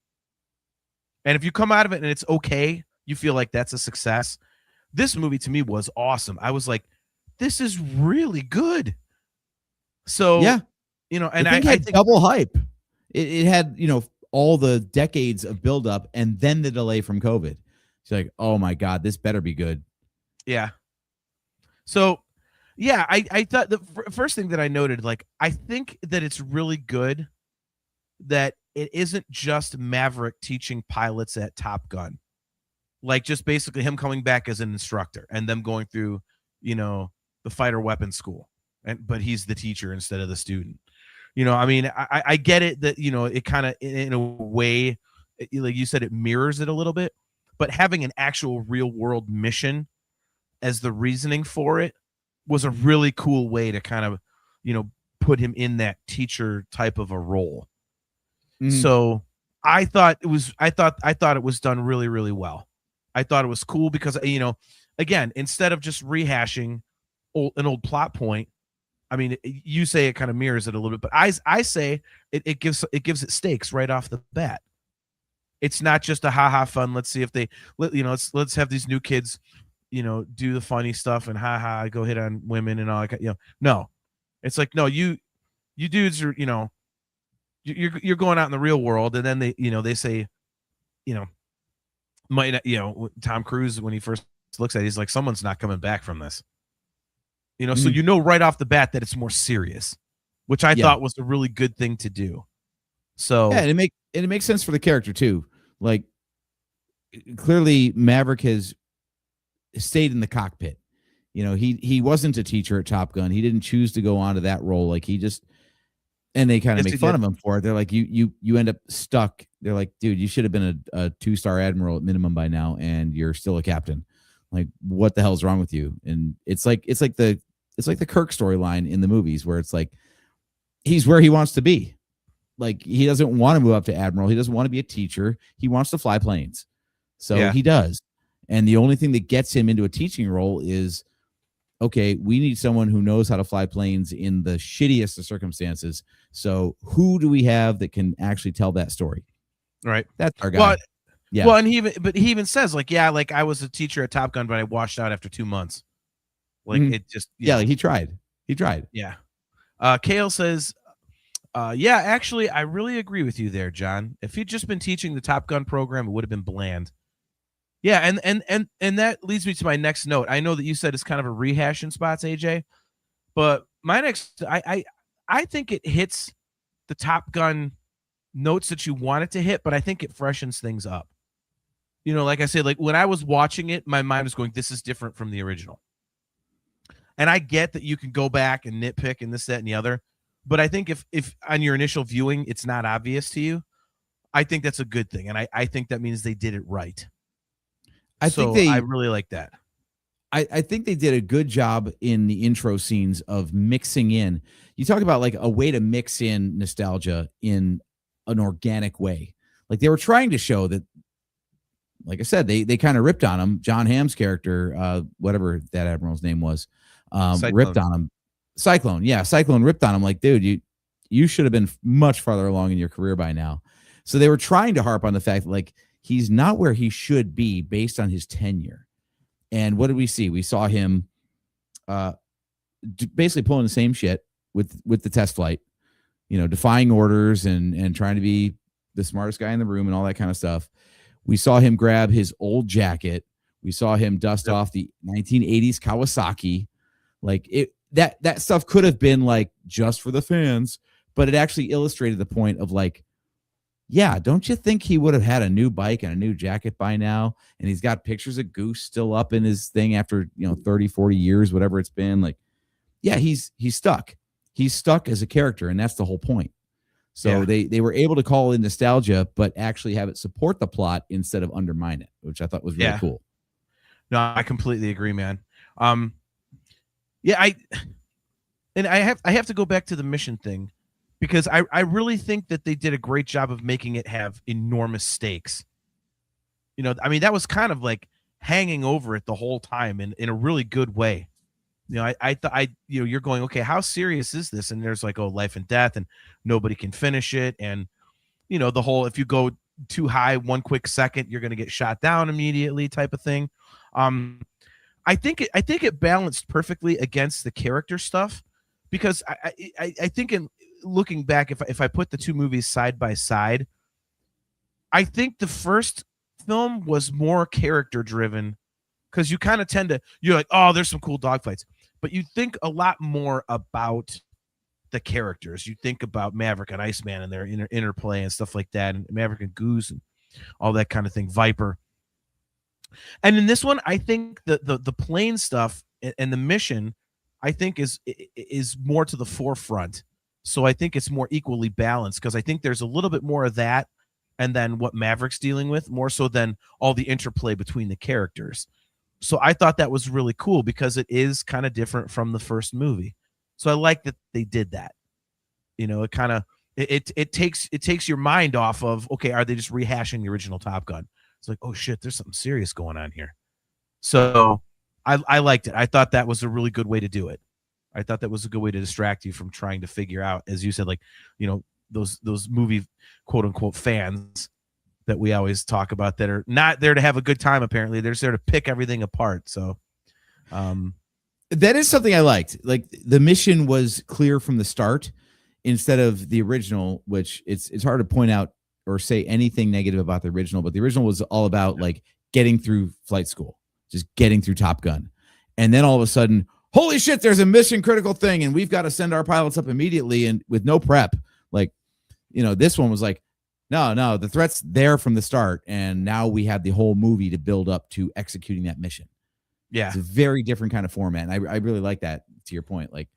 And if you come out of it and it's okay, you feel like that's a success. This movie to me was awesome. I was like, this is really good. So, Yeah. and The thing I had think double hype. It had, all the decades of buildup and then the delay from COVID. It's like, oh my God, this better be good. yeah. So, yeah, I thought the first thing that I noted, like, I think that it's really good that it isn't just Maverick teaching pilots at Top Gun, like just basically him coming back as an instructor and them going through, the fighter weapons school, but he's the teacher instead of the student. I mean, I get it that it kind of in a way, like you said, it mirrors it a little bit, but having an actual real world mission as the reasoning for it was a really cool way to kind of, put him in that teacher type of a role. Mhm. So I thought it was done really, really well. I thought it was cool because, again, instead of just rehashing an old plot point, I mean, you say it kind of mirrors it a little bit, but I say it gives it stakes right off the bat. It's not just a ha fun. Let's see if let's have these new kids, do the funny stuff and go hit on women and all that. No, it's like, no, you dudes are, you're going out in the real world, and then they say, might not, Tom Cruise, when he first looks at it, he's like, someone's not coming back from this. So right off the bat that it's more serious, which I thought was a really good thing to do. So yeah, and it makes sense for the character too. Like, clearly Maverick has stayed in the cockpit. He wasn't a teacher at Top Gun. He didn't choose to go on to that role. Like, and they kind of make fun of him for it. They're like, you end up stuck. They're like, dude, you should have been a 2-star admiral at minimum by now, and you're still a captain. Like, what the hell's wrong with you? And it's like the Kirk storyline in the movies, where it's like he's where he wants to be. Like, he doesn't want to move up to admiral. He doesn't want to be a teacher. He wants to fly planes. So he does. And the only thing that gets him into a teaching role is, okay, we need someone who knows how to fly planes in the shittiest of circumstances. So who do we have that can actually tell that story? Right. That's our guy. Well, yeah. Well, and he even says, like, yeah, like, I was a teacher at Top Gun, but I washed out after 2 months. Like, it just, like, he tried. Yeah. Kale says, yeah, actually, I really agree with you there, John. If he'd just been teaching the Top Gun program, it would have been bland. Yeah, and that leads me to my next note. I know that you said it's kind of a rehash in spots, AJ, but my next, I think it hits the Top Gun notes that you want it to hit, but I think it freshens things up. Like I said, like, when I was watching it, my mind was going, this is different from the original. And I get that you can go back and nitpick and this, that, and the other. But I think if on your initial viewing, it's not obvious to you, I think that's a good thing. And I think that means they did it right. I really like that. I think they did a good job in the intro scenes of mixing in. You talk about, like, a way to mix in nostalgia in an organic way. Like, they were trying to show that, like I said, they kind of ripped on him. John Hamm's character, whatever that admiral's name was, ripped on him. Cyclone. Yeah, Cyclone ripped on him. Like, dude, you should have been much farther along in your career by now. So they were trying to harp on the fact that, like, he's not where he should be based on his tenure. And what did we see? We saw him basically pulling the same shit with the test flight, defying orders and trying to be the smartest guy in the room and all that kind of stuff. We saw him grab his old jacket. We saw him dust off the 1980s Kawasaki. Like, that stuff could have been, like, just for the fans, but it actually illustrated the point of, like, yeah, don't you think he would have had a new bike and a new jacket by now? And he's got pictures of Goose still up in his thing after, 30, 40 years, whatever it's been. Like, yeah, he's stuck. He's stuck as a character, and that's the whole point. So Yeah. they were able to call in nostalgia, but actually have it support the plot instead of undermine it, which I thought was really cool. No, I completely agree, man. Yeah, I have to go back to the mission thing, because I really think that they did a great job of making it have enormous stakes. I mean, that was kind of like hanging over it the whole time in a really good way. I thought you're going, okay, how serious is this? And there's like, oh, life and death, and nobody can finish it. And, the whole, if you go too high 1 quick second, you're going to get shot down immediately type of thing. I think it balanced perfectly against the character stuff, because I think in looking back, if I put the two movies side by side, I think the first film was more character driven, because you kind of you're like, oh, there's some cool dogfights, but you think a lot more about the characters. You think about Maverick and Iceman and their interplay and stuff like that, and Maverick and Goose and all that kind of thing, Viper. And in this one, I think the plane stuff and the mission, I think is more to the forefront. So I think it's more equally balanced, because I think there's a little bit more of that, and then what Maverick's dealing with, more so than all the interplay between the characters. So I thought that was really cool, because it is kind of different from the first movie. So I like that they did that. It kind of it takes your mind off of, okay, are they just rehashing the original Top Gun? It's like, oh shit, there's something serious going on here. So I liked it. I thought that was a really good way to do it. I thought that was a good way to distract you from trying to figure out, as you said, like, those movie quote unquote fans that we always talk about, that are not there to have a good time. Apparently they're just there to pick everything apart. So that is something I liked. Like, the mission was clear from the start, instead of the original, which it's hard to point out or say anything negative about the original, but the original was all about like getting through flight school, just getting through Top Gun. And then all of a sudden, holy shit, there's a mission critical thing, and we've got to send our pilots up immediately and with no prep. Like, this one was like, no, the threat's there from the start, and now we have the whole movie to build up to executing that mission. Yeah. It's a very different kind of format. And I really like that, to your point. Like,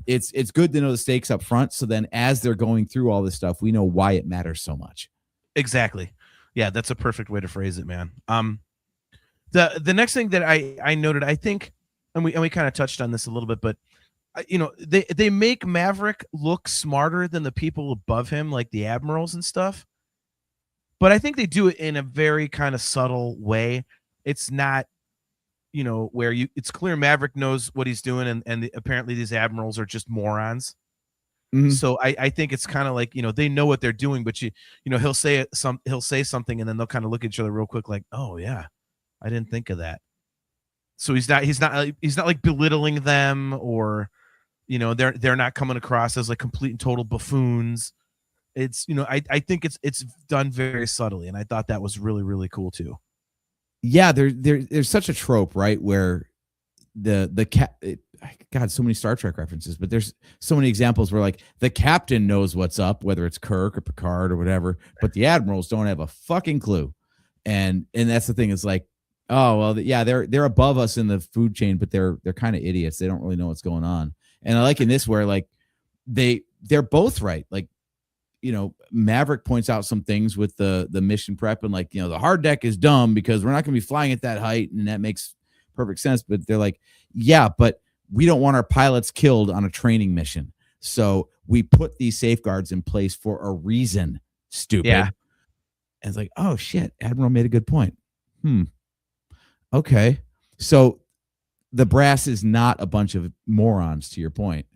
it's good to know the stakes up front, so then as they're going through all this stuff, we know why it matters so much. Exactly. Yeah, that's a perfect way to phrase it, man. The next thing that I noted, I think, and we kind of touched on this a little bit, but they make Maverick look smarter than the people above him, like the admirals and stuff. But I think they do it in a very kind of subtle way. It's not, where it's clear Maverick knows what he's doing, and apparently these admirals are just morons. Mm-hmm. So I think it's kind of like, they know what they're doing, but he'll say something, and then they'll kind of look at each other real quick, like, oh yeah, I didn't think of that. So he's not like belittling them, or they're not coming across as like complete and total buffoons. It's I think it's done very subtly, and I thought that was really, really cool too. Yeah, there's such a trope, right, where God, so many Star Trek references, but there's so many examples where like the captain knows what's up, whether it's Kirk or Picard or whatever, but the admirals don't have a fucking clue. And that's the thing. It's like, oh well, yeah, they're above us in the food chain, but they're kind of idiots. They don't really know what's going on. And I like in this where like they're both right. Like, Maverick points out some things with the mission prep, and like, the hard deck is dumb because we're not going to be flying at that height, and that makes perfect sense. But they're like, yeah, but we don't want our pilots killed on a training mission, so we put these safeguards in place for a reason. Stupid. Yeah. And it's like, oh shit, Admiral made a good point. Okay, so the brass is not a bunch of morons, to your point.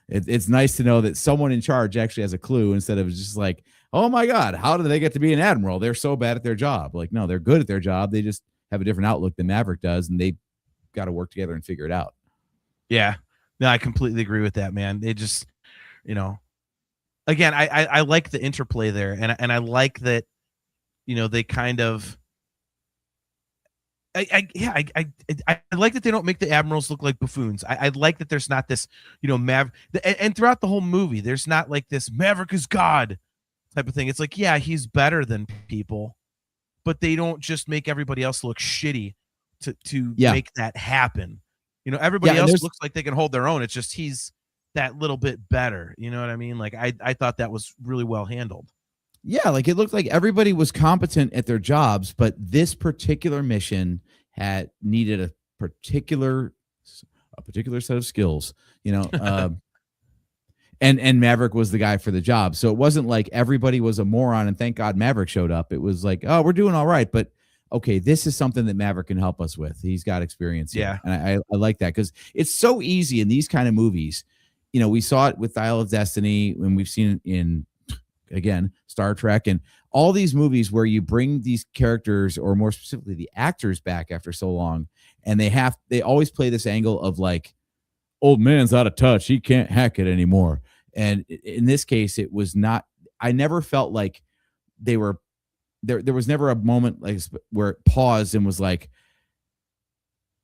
It's nice to know that someone in charge actually has a clue, instead of just like, oh my God, how do they get to be an admiral? They're so bad at their job. Like, no, they're good at their job. They just have a different outlook than Maverick does, and they got to work together and figure it out. Yeah, no, I completely agree with that, man. They just, again, I like the interplay there, and I like that, they kind of, I like that they don't make the admirals look like buffoons. I like that there's not this, Maverick, and throughout the whole movie, there's not like this Maverick is God. type of thing. It's like, yeah, he's better than people, but they don't just make everybody else look shitty to make that happen. Everybody else looks like they can hold their own. It's just he's that little bit better. You know what I mean? Like I thought that was really well handled. Yeah, like it looked like everybody was competent at their jobs, but this particular mission had needed a particular set of skills, and Maverick was the guy for the job. So it wasn't like everybody was a moron and thank God Maverick showed up. It was like, oh, we're doing all right, but okay, this is something that Maverick can help us with. He's got experience here. And I like that because it's so easy in these kind of movies. We saw it with Dial of Destiny, and we've seen it in, again, Star Trek and all these movies where you bring these characters, or more specifically the actors, back after so long, and they always play this angle of like, old man's out of touch, he can't hack it anymore. And in this case, it was not. I never felt like they were there. There was never a moment like where it paused and was like,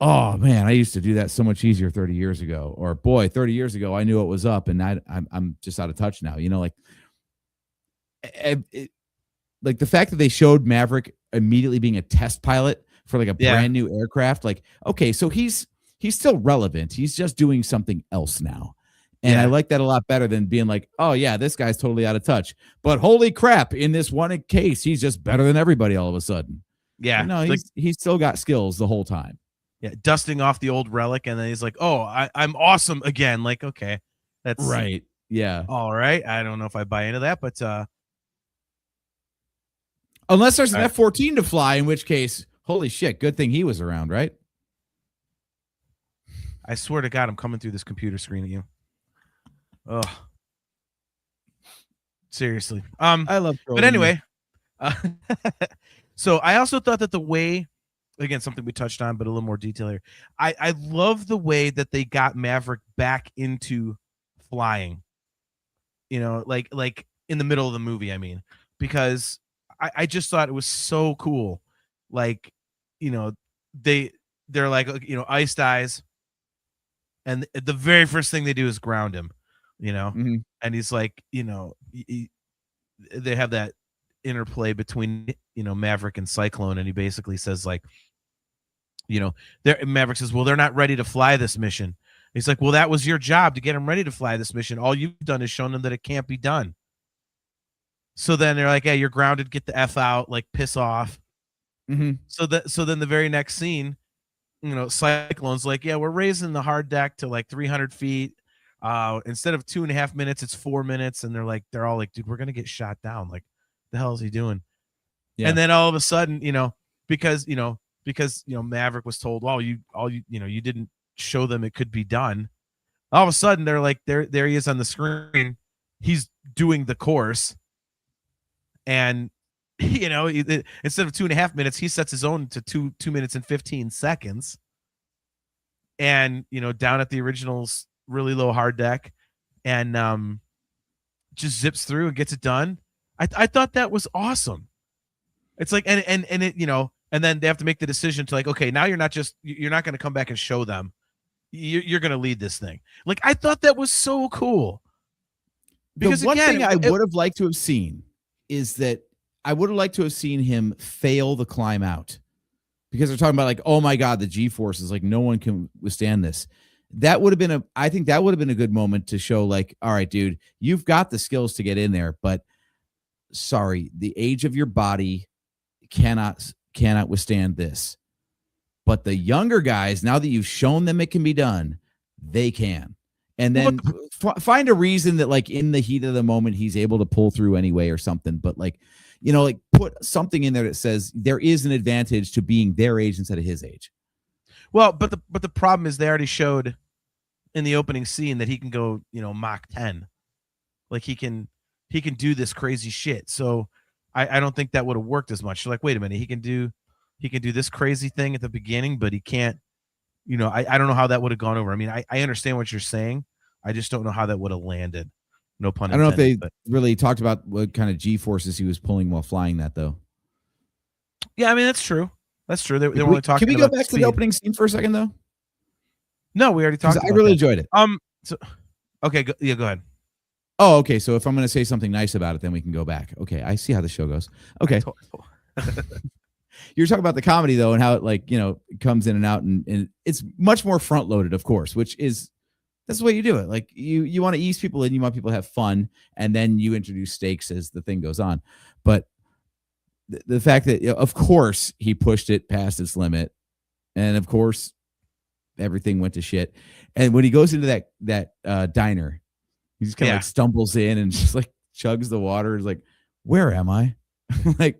oh man, I used to do that so much easier 30 years ago, or boy, 30 years ago I knew it was up, and I'm just out of touch now. Like the fact that they showed Maverick immediately being a test pilot for like a brand new aircraft, like, okay, so he's still relevant. He's just doing something else now. And I like that a lot better than being like, oh yeah, this guy's totally out of touch, but holy crap, in this one case, he's just better than everybody all of a sudden. Yeah. No, he's still got skills the whole time. Yeah. Dusting off the old relic. And then he's like, oh, I'm awesome again. Like, okay, that's right. Yeah. All right. I don't know if I buy into that, but unless there's an F-14 to fly, in which case, holy shit, good thing he was around, right? I swear to God, I'm coming through this computer screen at you. Oh, seriously. I love. But anyway, so I also thought that the way, again, something we touched on, but a little more detail here. I love the way that they got Maverick back into flying. Like in the middle of the movie. I mean, because I just thought it was so cool. Like, they're like, Ice dies, and the very first thing they do is ground him. And he's like, they have that interplay between, Maverick and Cyclone. And he basically says like, Maverick says, well, they're not ready to fly this mission. He's like, well, that was your job to get them ready to fly this mission. All you've done is shown them that it can't be done. So then they're like, hey, you're grounded. Get the F out, like piss off. So then the very next scene, Cyclone's like, yeah, we're raising the hard deck to like 300 feet. Instead of 2.5 minutes, it's 4 minutes. And they're all like, dude, we're going to get shot down. Like, the hell is he doing? Yeah. And then all of a sudden, because Maverick was told, well, you didn't show them it could be done. All of a sudden they're like, there he is on the screen. He's doing the course. And, instead of 2.5 minutes, he sets his own to 2 minutes and 15 seconds. And, down at the original's really low hard deck, and just zips through and gets it done. I thought that was awesome. It's like, and it, and then they have to make the decision to like, okay, now you're not going to come back and show them. You're going to lead this thing. Like, I thought that was so cool. Because the one thing I would have liked to have seen is that I would have liked to have seen him fail the climb out, because they're talking about like, oh my God, the G-forces, like no one can withstand this. That would have been I think that would have been a good moment to show like, all right, dude, you've got the skills to get in there, but sorry, the age of your body cannot withstand this. But the younger guys, now that you've shown them it can be done, they can. And then find a reason that like in the heat of the moment, he's able to pull through anyway or something. But like, like put something in there that says there is an advantage to being their age instead of his age. Well, but the problem is they already showed in the opening scene that he can go, Mach 10. Like he can do this crazy shit. So I don't think that would have worked as much. You're like, wait a minute, he can do this crazy thing at the beginning, but he can't, I don't know how that would have gone over. I mean, I understand what you're saying. I just don't know how that would have landed. No pun intended. I don't know if they really talked about what kind of G-forces he was pulling while flying that, though. Yeah, I mean, that's true. That's true. They only talking. Can we go back to the opening scene for a second, though? No, we already talked about I really enjoyed it. So, okay, go ahead. Oh, okay. So if I'm going to say something nice about it, then we can go back. Okay, I see how the show goes. Okay. You're talking about the comedy though, and how it like, comes in and out, and it's much more front loaded, of course, which is that's the way you do it. Like you want to ease people in, you want people to have fun, and then you introduce stakes as the thing goes on. But the fact that of course he pushed it past its limit, and of course everything went to shit. And when he goes into that diner, he just kind of like stumbles in and just like chugs the water. Is like, where am I? Like,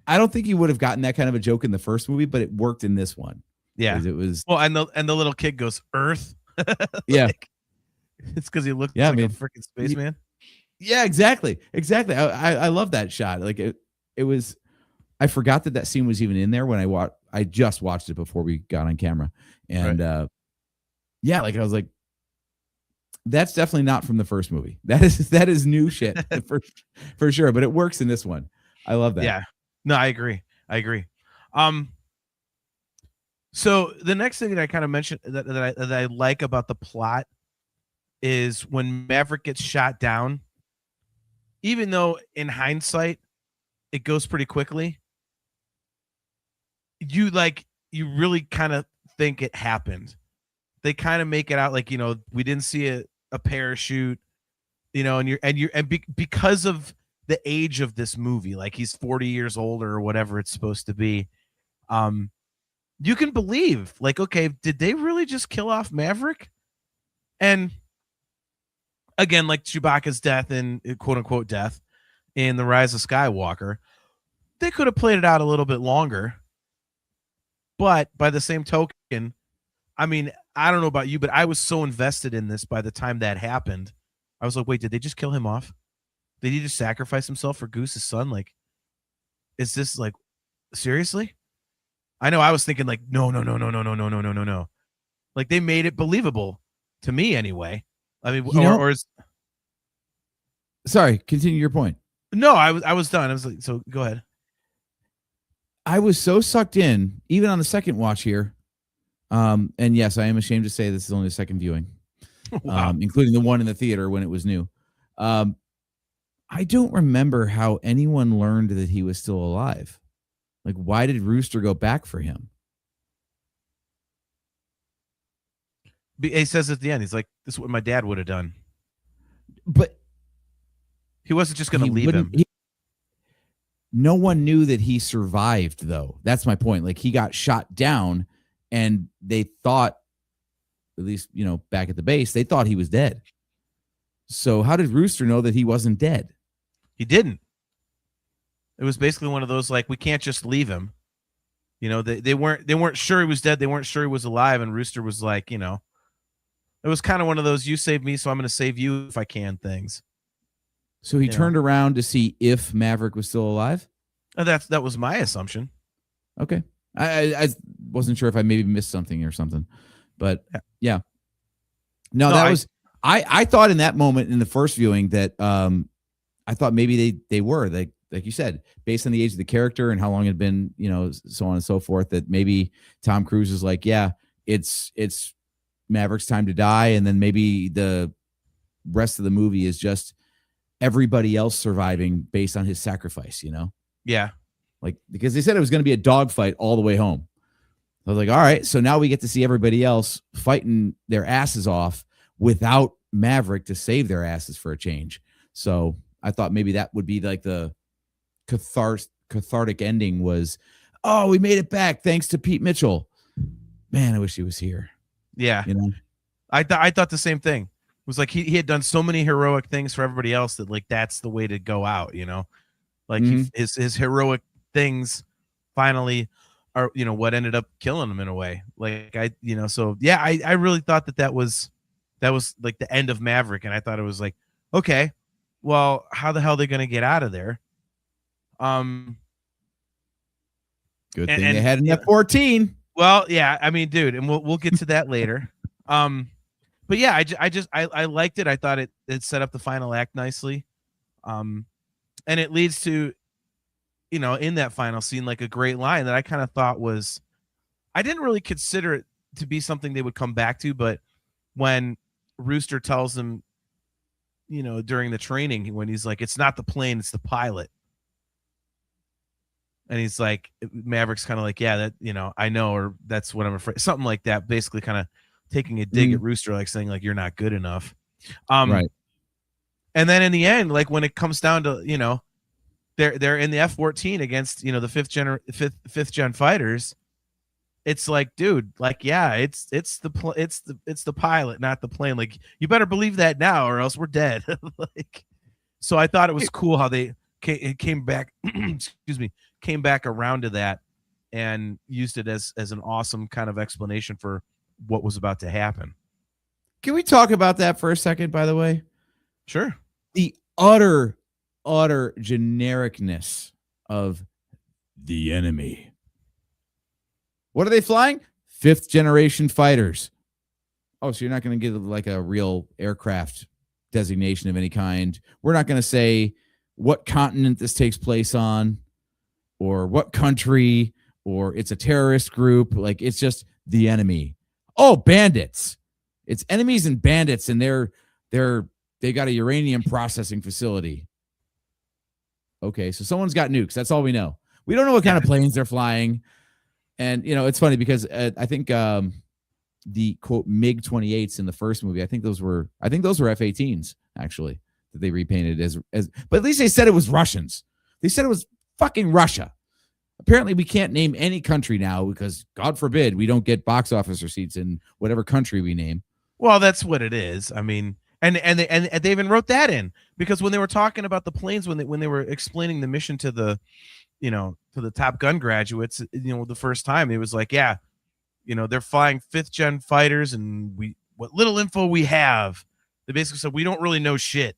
I don't think he would have gotten that kind of a joke in the first movie, but it worked in this one. Yeah, it was well, and the little kid goes Earth. Yeah, it's because he looked like a freaking spaceman. Yeah, exactly. I love that shot. Like it was. I forgot that scene was even in there when I just watched it before we got on camera, and like I was like, that's definitely not from the first movie. That is new shit for sure. But it works in this one. I love that. Yeah. No, I agree. So the next thing that I kind of mentioned that I like about the plot is when Maverick gets shot down, even though in hindsight it goes pretty quickly, you really kind of think it happened. They kind of make it out like, we didn't see a parachute, because of the age of this movie, like he's 40 years old or whatever it's supposed to be. You can believe, like, okay, did they really just kill off Maverick? And again, like Chewbacca's death and quote unquote death in The Rise of Skywalker, they could have played it out a little bit longer. But by the same token, I mean, I don't know about you, but I was so invested in this by the time that happened. I was like, wait, did they just kill him off? Did he just sacrifice himself for Goose's son? Like, is this like, seriously? I know I was thinking like, no. Like they made it believable to me anyway. I mean, sorry, continue your point. No, I was done. I was like, so go ahead. I was so sucked in, even on the second watch here. And yes, I am ashamed to say this is only the second viewing, including the one in the theater when it was new. I don't remember how anyone learned that he was still alive. Like, why did Rooster go back for him? He says at the end, he's like, this is what my dad would have done. But he wasn't just going to leave him. No one knew that he survived, though. That's my point. Like, he got shot down, and they thought, at least, back at the base, they thought he was dead. So how did Rooster know that he wasn't dead? He didn't. It was basically one of those, like, we can't just leave him. They weren't sure he was dead. They weren't sure he was alive. And Rooster was like, it was kind of one of those, you saved me, so I'm going to save you if I can things. So he turned around to see if Maverick was still alive? That was my assumption. Okay. I wasn't sure if I maybe missed something or something. But yeah. No, I thought in that moment in the first viewing that I thought maybe they were, like you said, based on the age of the character and how long it had been, so on and so forth, that maybe Tom Cruise is like, yeah, it's Maverick's time to die. And then maybe the rest of the movie is just everybody else surviving based on his sacrifice, Yeah. Like, because they said it was going to be a dogfight all the way home. I was like, all right, so now we get to see everybody else fighting their asses off without Maverick to save their asses for a change. So I thought maybe that would be like the cathartic ending was, oh, we made it back thanks to Pete Mitchell. Man, I wish he was here. Yeah. I thought the same thing. It was like he had done so many heroic things for everybody else that like that's the way to go out, Like his heroic things finally are, what ended up killing him in a way. Like so yeah, I really thought that was like the end of Maverick, and I thought it was like, okay, well, how the hell are they going to get out of there? Good thing they had an F-14. Well, yeah, I mean, dude, and we'll get to that later. But yeah, I liked it. I thought it set up the final act nicely. And it leads to, in that final scene, like a great line that I kind of thought was, I didn't really consider it to be something they would come back to, but when Rooster tells him, during the training when he's like, it's not the plane, it's the pilot. And he's like, Maverick's kind of like, yeah, that, I know, or that's what I'm afraid, something like that, basically kind of taking a dig at Rooster, like saying like, you're not good enough. Right. And then in the end, like when it comes down to, they're in the F-14 against, the fifth gen fighters. It's like, dude, like, yeah, it's the pilot, not the plane. Like, you better believe that now, or else we're dead. Like, so I thought it was cool how they came back, came back around to that and used it as an awesome kind of explanation for what was about to happen. Can we talk about that for a second, by the way? Sure. The utter genericness of the enemy. What are they flying? 5th generation fighters. Oh, so you're not going to get like a real aircraft designation of any kind. We're not going to say what continent this takes place on or what country, or it's a terrorist group. Like, it's just the enemy. Oh, bandits. It's enemies and bandits, and they got a uranium processing facility. Okay, so someone's got nukes. That's all we know. We don't know what kind of planes they're flying. And, it's funny because I think the quote MiG-28s in the first movie, I think those were F-18s actually that they repainted as, but at least they said it was Russians. They said it was fucking Russia. Apparently we can't name any country now because God forbid we don't get box office receipts in whatever country we name. Well, that's what it is. I mean, and they even wrote that in because when they were talking about the planes, when they were explaining the mission to the, to the Top Gun graduates, the first time, it was like, yeah, they're flying 5th gen fighters, and what little info we have, they basically said we don't really know shit.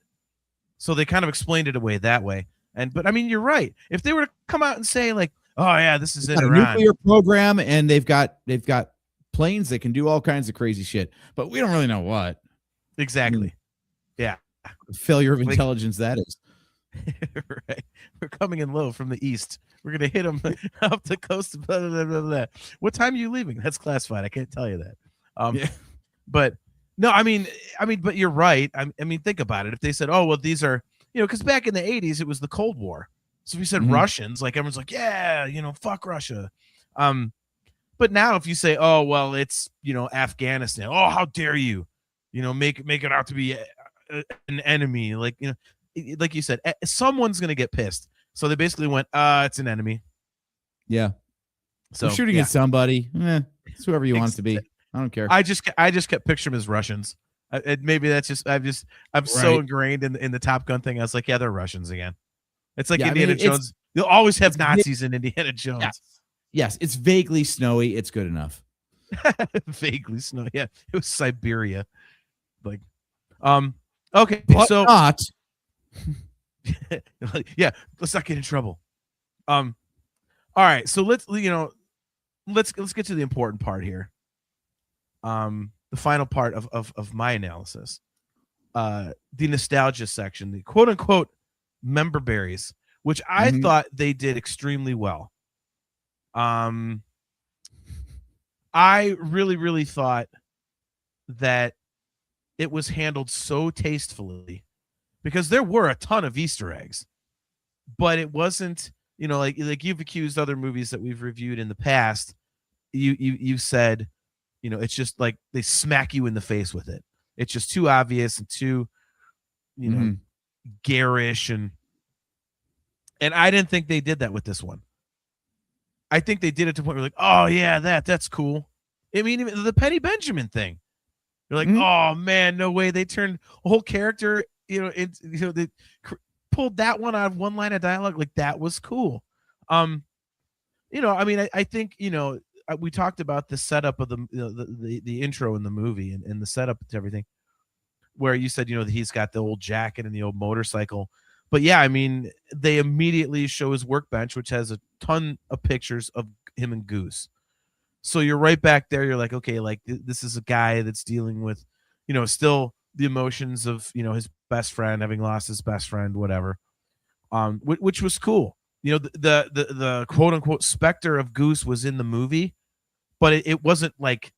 So they kind of explained it away that way. But I mean, you're right. If they were to come out and say like, oh yeah, this is in Iran, a nuclear program, and they've got planes that can do all kinds of crazy shit, but we don't really know what exactly. Yeah, failure of intelligence that is. Right. We're coming in low from the east. We're gonna hit them up the coast. Blah, blah, blah, blah. What time are you leaving? That's classified. I can't tell you that. But no, I mean, but you're right. I mean, think about it. If they said, oh well, these are, because back in the 80s it was the Cold War. So if you said Russians, like everyone's like, yeah, fuck Russia. But now if you say, oh well, it's Afghanistan. Oh, how dare you, make it out to be an enemy, like like you said, someone's gonna get pissed. So they basically went, it's an enemy. Yeah. So we're shooting at somebody. It's whoever you want it to be. I don't care. I just kept picturing them as Russians. Maybe that's just I'm so ingrained in the Top Gun thing. I was like, yeah, they're Russians again. It's like Indiana Jones. You'll always have Nazis in Indiana Jones. Yes, it's vaguely snowy. It's good enough. Vaguely snowy. Yeah, it was Siberia. Like, okay, but so not. Yeah, let's not get in trouble. All right, so let's get to the important part here. The final part of my analysis, the nostalgia section, the quote unquote member berries, which I thought they did extremely well. I really thought that it was handled so tastefully because there were a ton of Easter eggs, but it wasn't, like you've accused other movies that we've reviewed in the past. You said, it's just like they smack you in the face with it. It's just too obvious and too, garish, and I didn't think they did that with this one. I think they did it to the point where like, oh yeah, that's cool. I mean, even the Penny Benjamin thing. You're like, oh man, no way. They turned a whole character, they pulled that one out of one line of dialogue. Like that was cool. I mean, I think, we talked about the setup of the intro in the movie and the setup to everything, where you said, that he's got the old jacket and the old motorcycle. But yeah, I mean, they immediately show his workbench, which has a ton of pictures of him and Goose. So you're right back there. You're like, okay, like this is a guy that's dealing with, still the emotions of, his best friend, having lost his best friend, whatever. Which was cool. The quote unquote specter of Goose was in the movie, but it wasn't like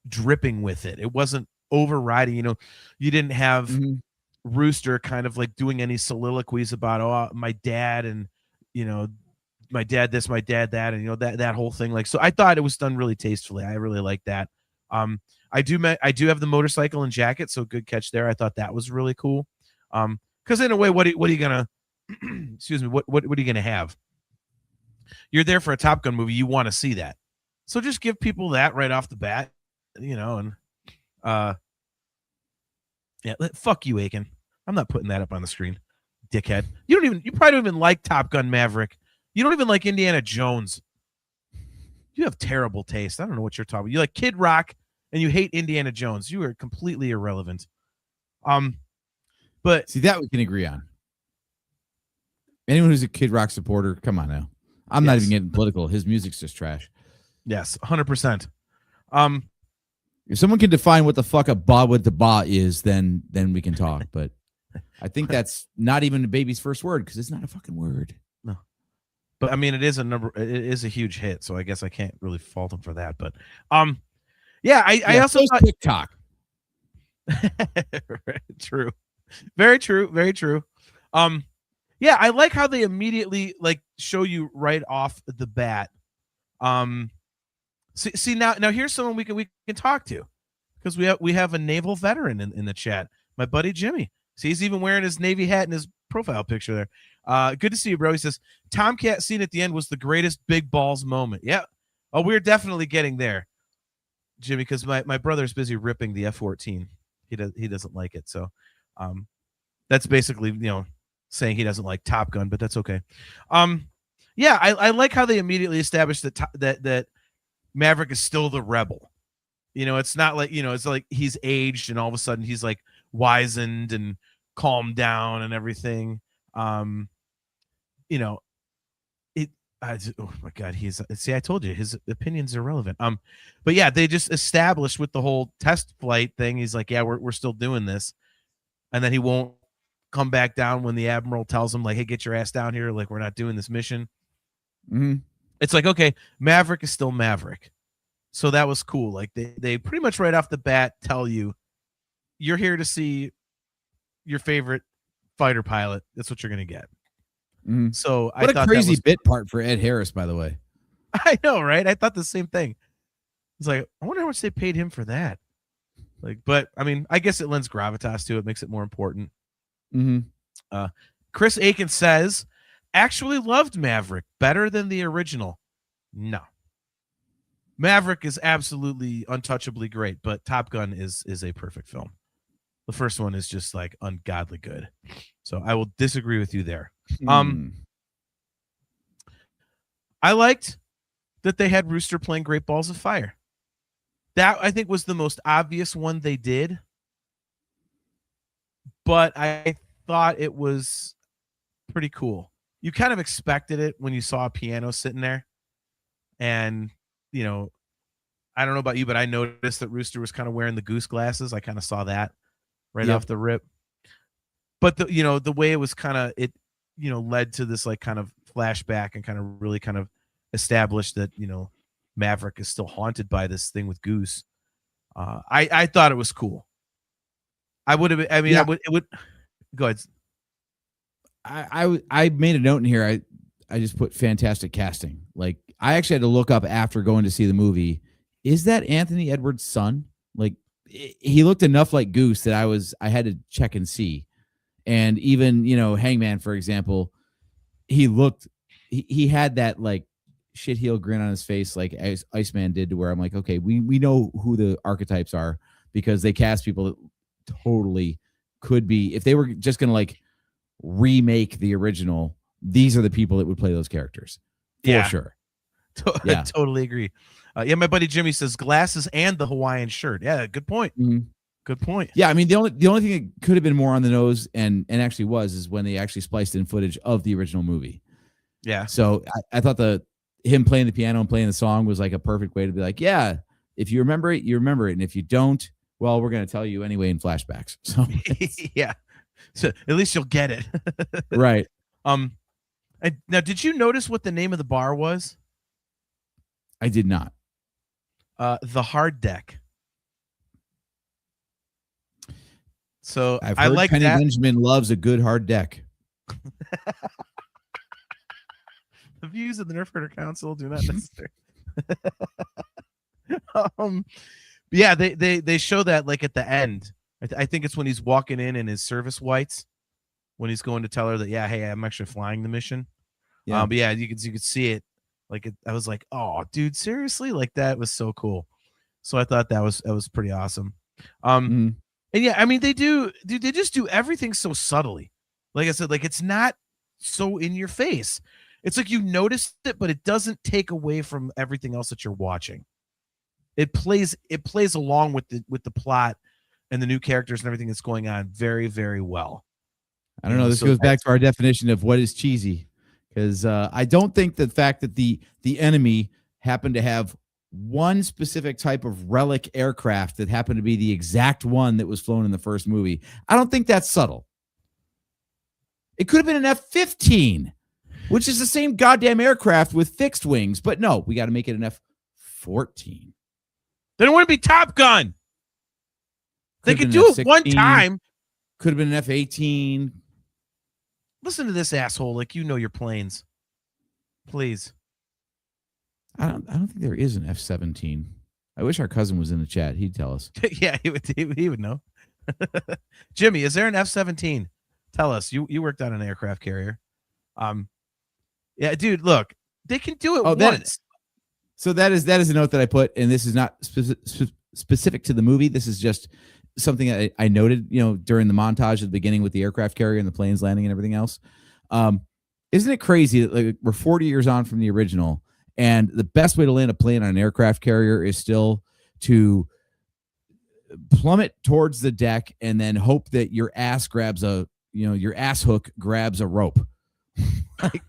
dripping with it. It wasn't overriding. You didn't have Rooster kind of like doing any soliloquies about, oh, my dad and, you know, my dad this, my dad that, and, you know, that whole thing. Like, so I thought it was done really tastefully. I really like that. I do have the motorcycle and jacket, so good catch there. I thought that was really cool. Because in a way, what are you gonna excuse me, what are you gonna have? You're there for a Top Gun movie, you want to see that. So just give people that right off the bat, you know, and yeah, fuck you, Aiken. I'm not putting that up on the screen, dickhead. You probably don't even like Top Gun Maverick. You don't even like Indiana Jones. You have terrible taste. I don't know what you're talking about. You like Kid Rock and you hate Indiana Jones. You are completely irrelevant. But see, that we can agree on. Anyone who's a Kid Rock supporter, come on now. I'm not even getting political. His music's just trash. Yes, 100%. If someone can define what the fuck a ba with the ba is, then we can talk. But I think that's not even the baby's first word because it's not a fucking word. No. But I mean, it is a huge hit, so I guess I can't really fault him for that. But yeah, I also thought TikTok. True. Very true. Very true. Yeah, I like how they immediately like show you right off the bat. See now here's someone we can talk to because we have a naval veteran in the chat. My buddy Jimmy. See, he's even wearing his Navy hat in his profile picture there. Good to see you, bro. He says Tomcat scene at the end was the greatest big balls moment. Yeah. Oh, we're definitely getting there, Jimmy, because my brother's busy ripping the F-14. He doesn't like it. So that's basically, you know, saying he doesn't like Top Gun, but that's okay. Yeah, I like how they immediately established that Maverick is still the rebel. You know, it's not like, you know, it's like he's aged and all of a sudden he's like wizened and calmed down and everything. You know, oh my God, I told you his opinion's irrelevant. But yeah, they just established with the whole test flight thing. He's like, yeah, we're still doing this. And then he won't come back down when the admiral tells him like, hey, get your ass down here. Like, we're not doing this mission. Mm-hmm. It's like, okay, Maverick is still Maverick. So that was cool. Like they pretty much right off the bat tell you you're here to see your favorite fighter pilot. That's what you're going to get. Mm-hmm. So what a crazy bit part for Ed Harris, by the way. I know, right? I thought the same thing. It's like, I wonder how much they paid him for that. Like, but I mean, I guess it lends gravitas to it, makes it more important. Mm-hmm. Chris Aiken says, actually loved Maverick better than the original. No. Maverick is absolutely untouchably great, but Top Gun is a perfect film. The first one is just like ungodly good. So I will disagree with you there. I liked that they had Rooster playing Great Balls of Fire. That I think was the most obvious one they did. But I thought it was pretty cool. You kind of expected it when you saw a piano sitting there. And, you know, I don't know about you, but I noticed that Rooster was kind of wearing the goose glasses. I kind of saw that right off the rip. But the way it was kind of, it, you know, led to this like kind of flashback and kind of really kind of established that, you know, Maverick is still haunted by this thing with Goose. I thought it was cool. I would have, I mean, yeah. It would go ahead. I made a note in here. I just put fantastic casting. Like, I actually had to look up after going to see the movie. Is that Anthony Edwards' son? Like, he looked enough like Goose that I had to check and see. And even, you know, Hangman, for example, he had that like shit heel grin on his face, like as Iceman did, to where I'm like, okay, we know who the archetypes are because they cast people that totally could be, if they were just going to like remake the original, these are the people that would play those characters for sure. I totally agree. Yeah, my buddy Jimmy says glasses and the Hawaiian shirt. Yeah, good point. Mm-hmm. Good point. Yeah, I mean the only thing that could have been more on the nose and actually is when they actually spliced in footage of the original movie. Yeah. So I thought him playing the piano and playing the song was like a perfect way to be like, yeah, if you remember it, you remember it, and if you don't, well, we're going to tell you anyway in flashbacks. So yeah, so at least you'll get it. Right. Now, did you notice what the name of the bar was? I did not. The Hard Deck. So I've I heard like Penny that. Benjamin loves a good hard deck. The views of the Nerf Herder Council do not necessarily. Yeah, they show that like at the end. I think it's when he's walking in his service whites, when he's going to tell her that, yeah, hey, I'm actually flying the mission. Yeah. But yeah, you could see it. Like I was like, oh, dude, seriously, like that was so cool. So I thought that was pretty awesome. Mhm. And yeah, I mean they just do everything so subtly. Like I said, like it's not so in your face. It's like you notice it, but it doesn't take away from everything else that you're watching. It plays along with the plot and the new characters and everything that's going on very, very well. I don't know. This so goes back to our definition of what is cheesy, because I don't think the fact that the enemy happened to have one specific type of relic aircraft that happened to be the exact one that was flown in the first movie, I don't think that's subtle. It could have been an F-15, which is the same goddamn aircraft with fixed wings, but no, we got to make it an F-14. They don't want to be Top Gun. They could do it one time. Could have been an F-18. Listen to this asshole, like you know your planes. Please. I don't think there is an F-17. I wish our cousin was in the chat. He'd tell us. Yeah, he would know. Jimmy, is there an F-17? Tell us. You worked on an aircraft carrier. Yeah, dude, look, they can do it once. So that is a note that I put, and this is not specific to the movie. This is just something I noted, during the montage at the beginning with the aircraft carrier and the planes landing and everything else. Isn't it crazy that like we're 40 years on from the original, and the best way to land a plane on an aircraft carrier is still to plummet towards the deck and then hope that your ass hook grabs a rope. Like,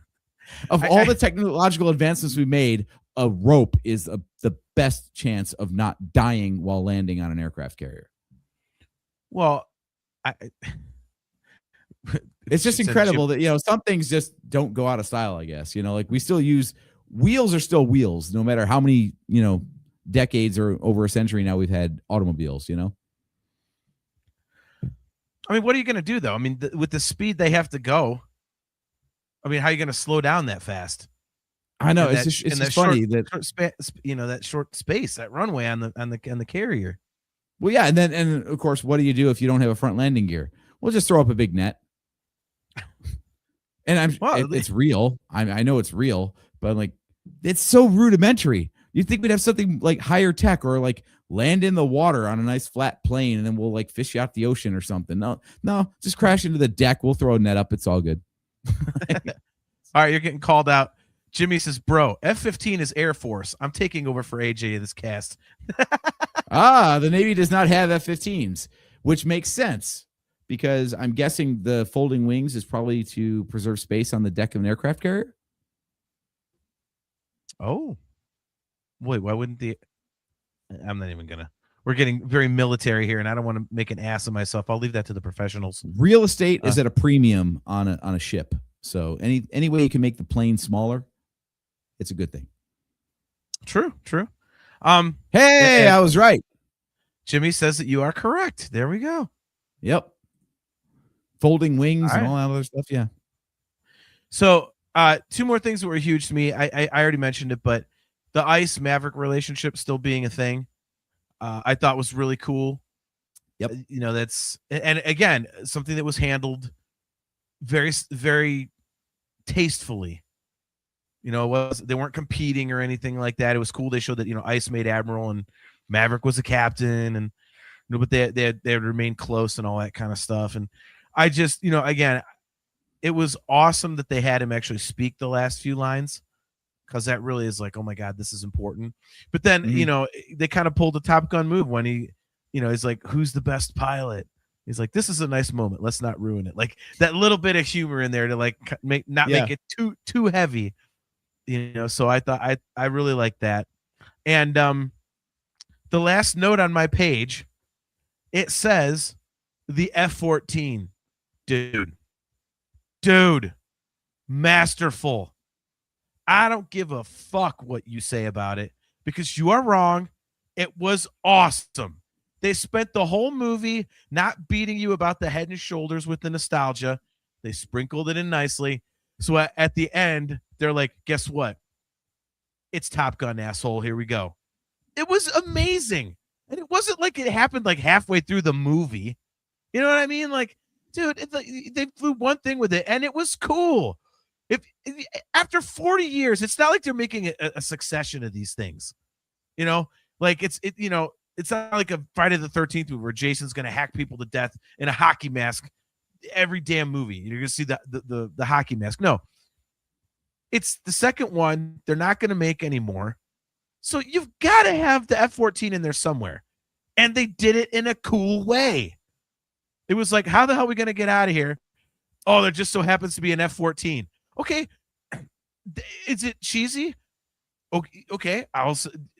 all the technological advancements we made, a rope is the best chance of not dying while landing on an aircraft carrier. Well, it's just incredible that, some things just don't go out of style, I guess. Like we still use wheels are still wheels, no matter how many, decades or over a century now we've had automobiles, I mean, what are you going to do though? I mean, with the speed they have to go, I mean, how are you going to slow down that fast? I know it's just funny that short space, that runway on the carrier. Well, yeah, and of course, what do you do if you don't have a front landing gear? We'll just throw up a big net. And it's real. I know it's real, but like it's so rudimentary. You'd think we'd have something like higher tech, or like land in the water on a nice flat plane, and then we'll like fish you out the ocean or something. No, just crash into the deck. We'll throw a net up. It's all good. All right, you're getting called out. Jimmy says, bro, F-15 is Air Force. I'm taking over for AJ in this cast. The Navy does not have F-15s, which makes sense because I'm guessing the folding wings is probably to preserve space on the deck of an aircraft carrier. Oh. Wait, why wouldn't I'm not even going to. We're getting very military here, and I don't want to make an ass of myself. I'll leave that to the professionals. Real estate is at a premium on a ship. So any way you can make the plane smaller, it's a good thing. True. Hey, I was right. Jimmy says that you are correct. There we go. Yep. Folding wings and all that other stuff. Yeah. So two more things that were huge to me. I already mentioned it, but the Ice Maverick relationship still being a thing, I thought was really cool. Yep. And again, something that was handled very, very tastefully. They weren't competing or anything like that. It was cool. They showed that, Ice made Admiral and Maverick was a captain, and but they had remained close and all that kind of stuff. And I just, again, it was awesome that they had him actually speak the last few lines, because that really is like, oh my God, this is important. But then, they kind of pulled a Top Gun move when he's like, who's the best pilot? He's like, this is a nice moment. Let's not ruin it. Like that little bit of humor in there to like make it too heavy. So I thought I really liked that. And the last note on my page, it says the F-14. Dude, masterful. I don't give a fuck what you say about it, because you are wrong. It was awesome. They spent the whole movie not beating you about the head and shoulders with the nostalgia. They sprinkled it in nicely. So at the end, they're like, guess what? It's Top Gun, asshole. Here we go. It was amazing. And it wasn't like it happened like halfway through the movie. You know what I mean? Like, dude, they flew one thing with it, and it was cool. If after 40 years, it's not like they're making a succession of these things. You know, like it's not like a Friday the 13th movie where Jason's going to hack people to death in a hockey mask every damn movie. You're going to see the hockey mask. No, it's the second one. They're not going to make anymore. So you've got to have the F-14 in there somewhere. And they did it in a cool way. It was like, how the hell are we going to get out of here? Oh, there just so happens to be an F-14. Okay. Is it cheesy? Okay.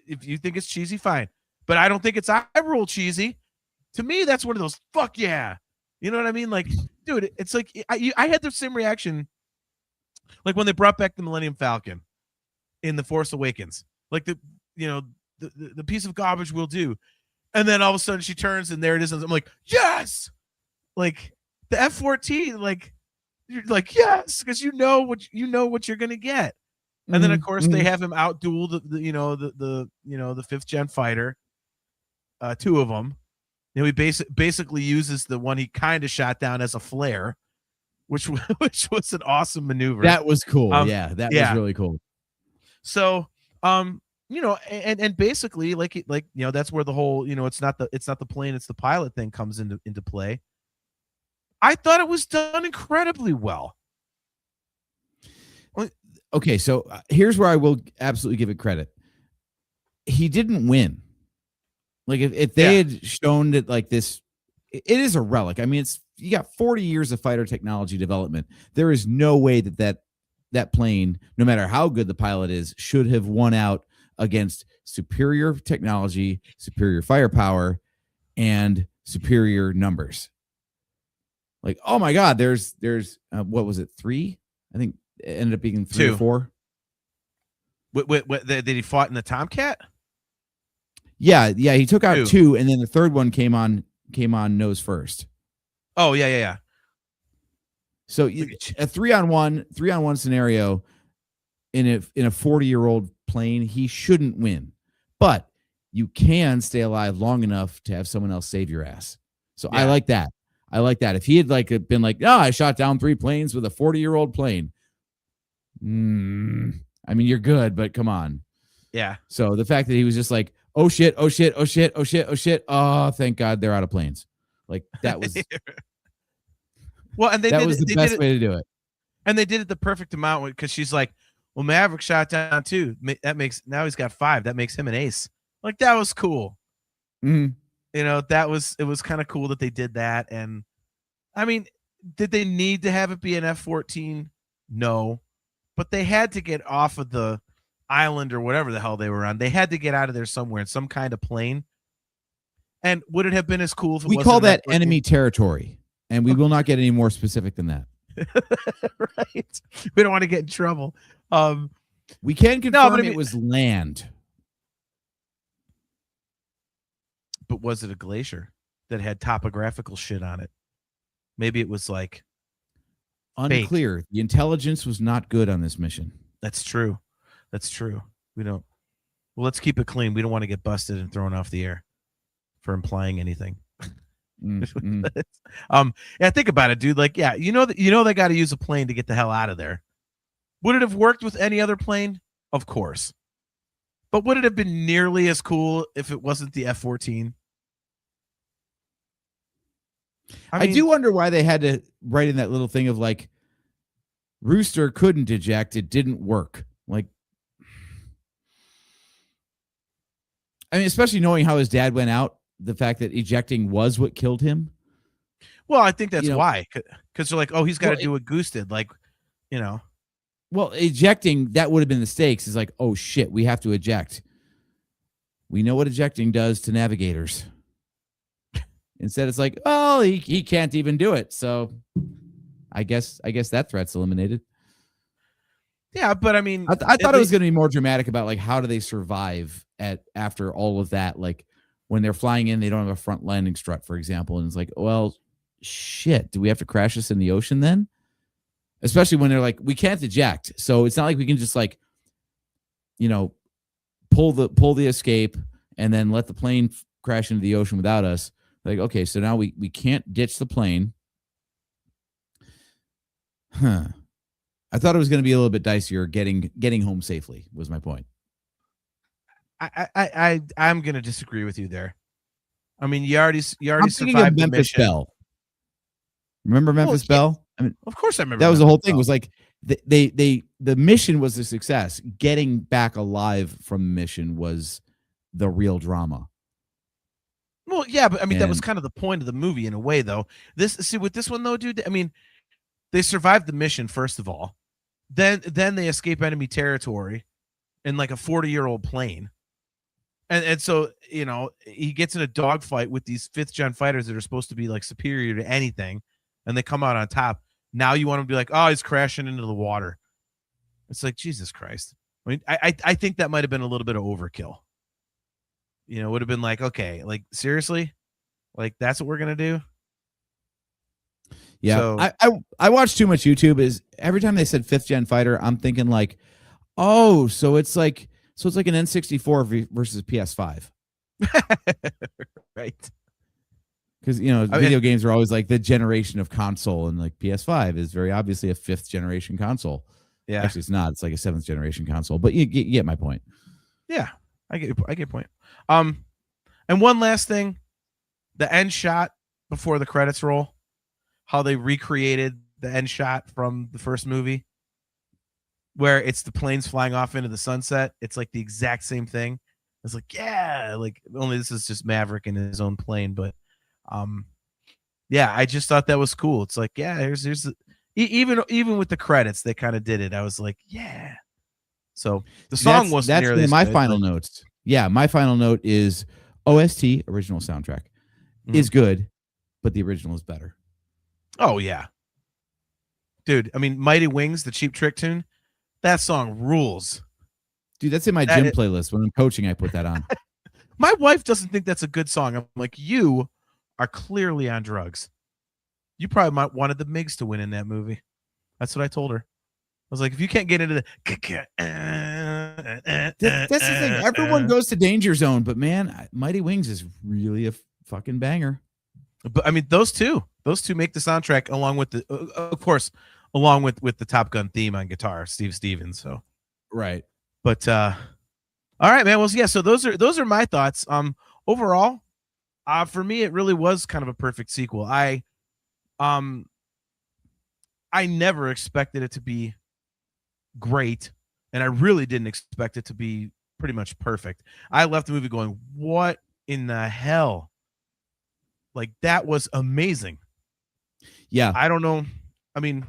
If you think it's cheesy, fine. But I don't think it's eye roll cheesy. To me, that's one of those, fuck yeah. You know what I mean? Like, dude, it's like, I had the same reaction like when they brought back the Millennium Falcon in The Force Awakens. Like the piece of garbage will do. And then all of a sudden she turns and there it is. And I'm like, yes! Like the F-14, like you're like, yes, because you know what you're gonna get. And then of course they have him outduel the 5th gen fighter. Two of them. You know, he basically uses the one he kind of shot down as a flare, which was an awesome maneuver. That was cool. That was really cool. So, and basically, like that's where the whole, it's not the plane, it's the pilot thing comes into play. I thought it was done incredibly well. Okay, so here's where I will absolutely give it credit. He didn't win. Like if they had shown that like this, it is a relic. I mean, you got 40 years of fighter technology development. There is no way that plane, no matter how good the pilot is, should have won out against superior technology, superior firepower, and superior numbers. Like, oh my God, there's what was it, 3? I think it ended up being 3 or 4. What did he fought in the Tomcat? Yeah, he took out 2, and then the third one came on nose first. Oh yeah. So a 3-on-1 scenario in a 40-year-old plane, he shouldn't win, but you can stay alive long enough to have someone else save your ass. So I like that. If he had been like, no, I shot down 3 planes with a 40-year-old plane. I mean, you're good, but come on. Yeah. So the fact that he was just like, oh shit. Oh, thank God they're out of planes. Like that was. Well, and that was the best way to do it. And they did it the perfect amount because she's like, well, Maverick shot down 2. Now he's got 5. That makes him an ace. Like that was cool. Mm-hmm. It was kind of cool that they did that. And I mean, did they need to have it be an F-14? No, but they had to get off of the island or whatever the hell they were on. They had to get out of there somewhere in some kind of plane. And would it have been as cool if we call that enemy territory, and we will not get any more specific than that. Right. We don't want to get in trouble. We can confirm it was land. But was it a glacier that had topographical shit on it? Maybe it was like unclear. Fake. The intelligence was not good on this mission. That's true. We don't. Well, let's keep it clean. We don't want to get busted and thrown off the air for implying anything. Yeah, think about it, dude. Like, yeah, they got to use a plane to get the hell out of there. Would it have worked with any other plane? Of course. But would it have been nearly as cool if it wasn't the F-14? I do wonder why they had to write in that little thing of like, Rooster couldn't eject. It didn't work. Like, I mean, especially knowing how his dad went out, the fact that ejecting was what killed him. Well, I think that's why. Because they're like, oh, he's got to do what Goose did. Like, Well, ejecting, that would have been the stakes. Is like, oh, shit, we have to eject. We know what ejecting does to navigators. Instead, it's like, oh, he can't even do it. So I guess that threat's eliminated. Yeah, but I mean, I thought it was going to be more dramatic about like how do they survive after all of that, like when they're flying in, they don't have a front landing strut, for example. And it's like, well, shit, do we have to crash this in the ocean then? Especially when they're like, we can't eject. So it's not like we can just like, pull the escape and then let the plane crash into the ocean without us. Like, okay, so now we can't ditch the plane. Huh. I thought it was going to be a little bit dicier getting home safely was my point. I'm going to disagree with you there. I mean, you already I'm survived the Memphis mission. Belle. Remember Memphis Belle? I mean, of course I remember. That was the whole thing. Belle. Was like the mission was a success. Getting back alive from the mission was the real drama. Well, yeah, but I mean, that was kind of the point of the movie in a way, though. With this one though, dude, I mean, they survived the mission first of all, then they escape enemy territory in like a 40-year-old plane, and so he gets in a dogfight with these 5th-gen fighters that are supposed to be like superior to anything, and they come out on top. Now you want to be like, oh, he's crashing into the water. It's like, Jesus Christ. I mean, I think that might have been a little bit of overkill. Would have been like, okay, like seriously, like that's what we're gonna do. Yeah, so, I watched too much YouTube. Is every time they said 5th-gen fighter, I'm thinking like, oh, so it's like an N64 versus a PS5, right? Because video games are always like the generation of console, and like PS5 is very obviously a 5th-generation console. Yeah, actually, it's not. It's like a 7th-generation console. But you get my point. Yeah, I get your point. And one last thing, the end shot before the credits roll, how they recreated the end shot from the first movie, where it's the planes flying off into the sunset. It's like the exact same thing. It's like, yeah, like only this is just Maverick in his own plane. But yeah, I just thought that was cool. It's like, yeah, here's even with the credits, they kind of did it. I was like, yeah. So the song wasn't nearly my final notes. Yeah, my final note is OST, original soundtrack, is good, but the original is better. Oh, yeah. Dude, I mean, Mighty Wings, the Cheap Trick tune, that song rules. Dude, that's in my gym playlist. When I'm coaching, I put that on. My wife doesn't think that's a good song. I'm like, you are clearly on drugs. You probably might wanted the MIGs to win in that movie. That's what I told her. I was like, if you can't get into the... That's the thing. Everyone goes to Danger Zone, but man, Mighty Wings is really a fucking banger. But I mean, those two make the soundtrack along with the, of course, along with the Top Gun theme on guitar, Steve Stevens. So, right. But all right, man. Well, yeah. So those are my thoughts. Overall, for me, it really was kind of a perfect sequel. I never expected it to be great, and I really didn't expect it to be pretty much perfect. I left the movie going, what in the hell? Like, that was amazing. Yeah. I don't know. I mean,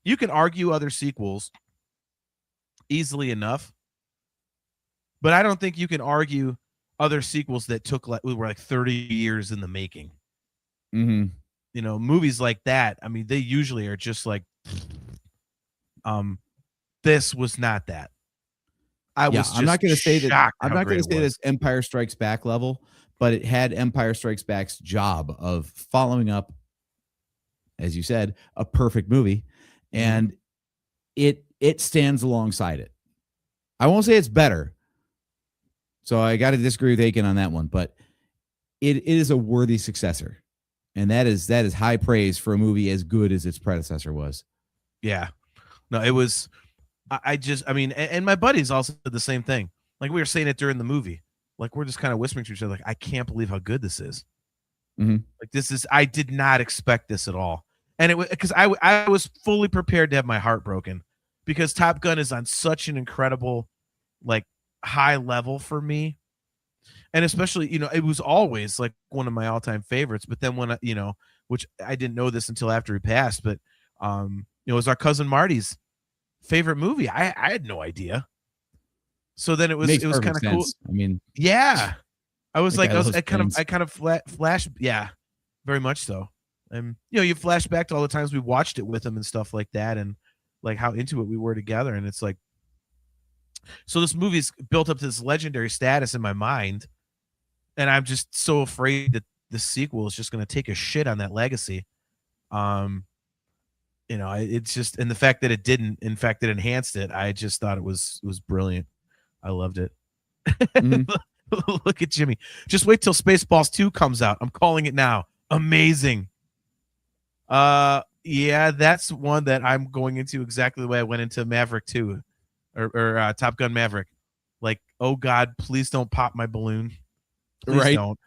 you can argue other sequels easily enough, but I don't think you can argue other sequels that were like 30 years in the making. Mm-hmm. Movies like that, I mean, they usually are just like, this was not that. I'm not going to say that. I'm not going to say this Empire Strikes Back level, but it had Empire Strikes Back's job of following up, as you said, a perfect movie, and it stands alongside it. I won't say it's better, so I got to disagree with Aiken on that one, but it is a worthy successor, and that is high praise for a movie as good as its predecessor was. Yeah, no, it was. I mean, and my buddies also did the same thing. Like, we were saying it during the movie. Like, we're just kind of whispering to each other, like, I can't believe how good this is. Like, I did not expect this at all. And it was because I was fully prepared to have my heart broken, because Top Gun is on such an incredible, like, high level for me. And especially, it was always like one of my all-time favorites. But then when, which I didn't know this until after he passed, but, it was our cousin Marty's favorite movie. I had no idea. So then it was kind of cool. I mean, yeah, I was like, I kind of flash. Yeah, very much so. And you flash back to all the times we watched it with him and stuff like that, and like how into it we were together. And it's like, so this movie's built up to this legendary status in my mind. and I'm just so afraid that the sequel is just going to take a shit on that legacy. It's just, and the fact that it didn't, in fact, it enhanced it. I just thought it was brilliant. I loved it. Mhm. Look at Jimmy. Just wait till Spaceballs 2 comes out. I'm calling it now. Amazing. Yeah, that's one that I'm going into exactly the way I went into Maverick 2 or Top Gun Maverick. Like, oh God, please don't pop my balloon. Please Right. don't.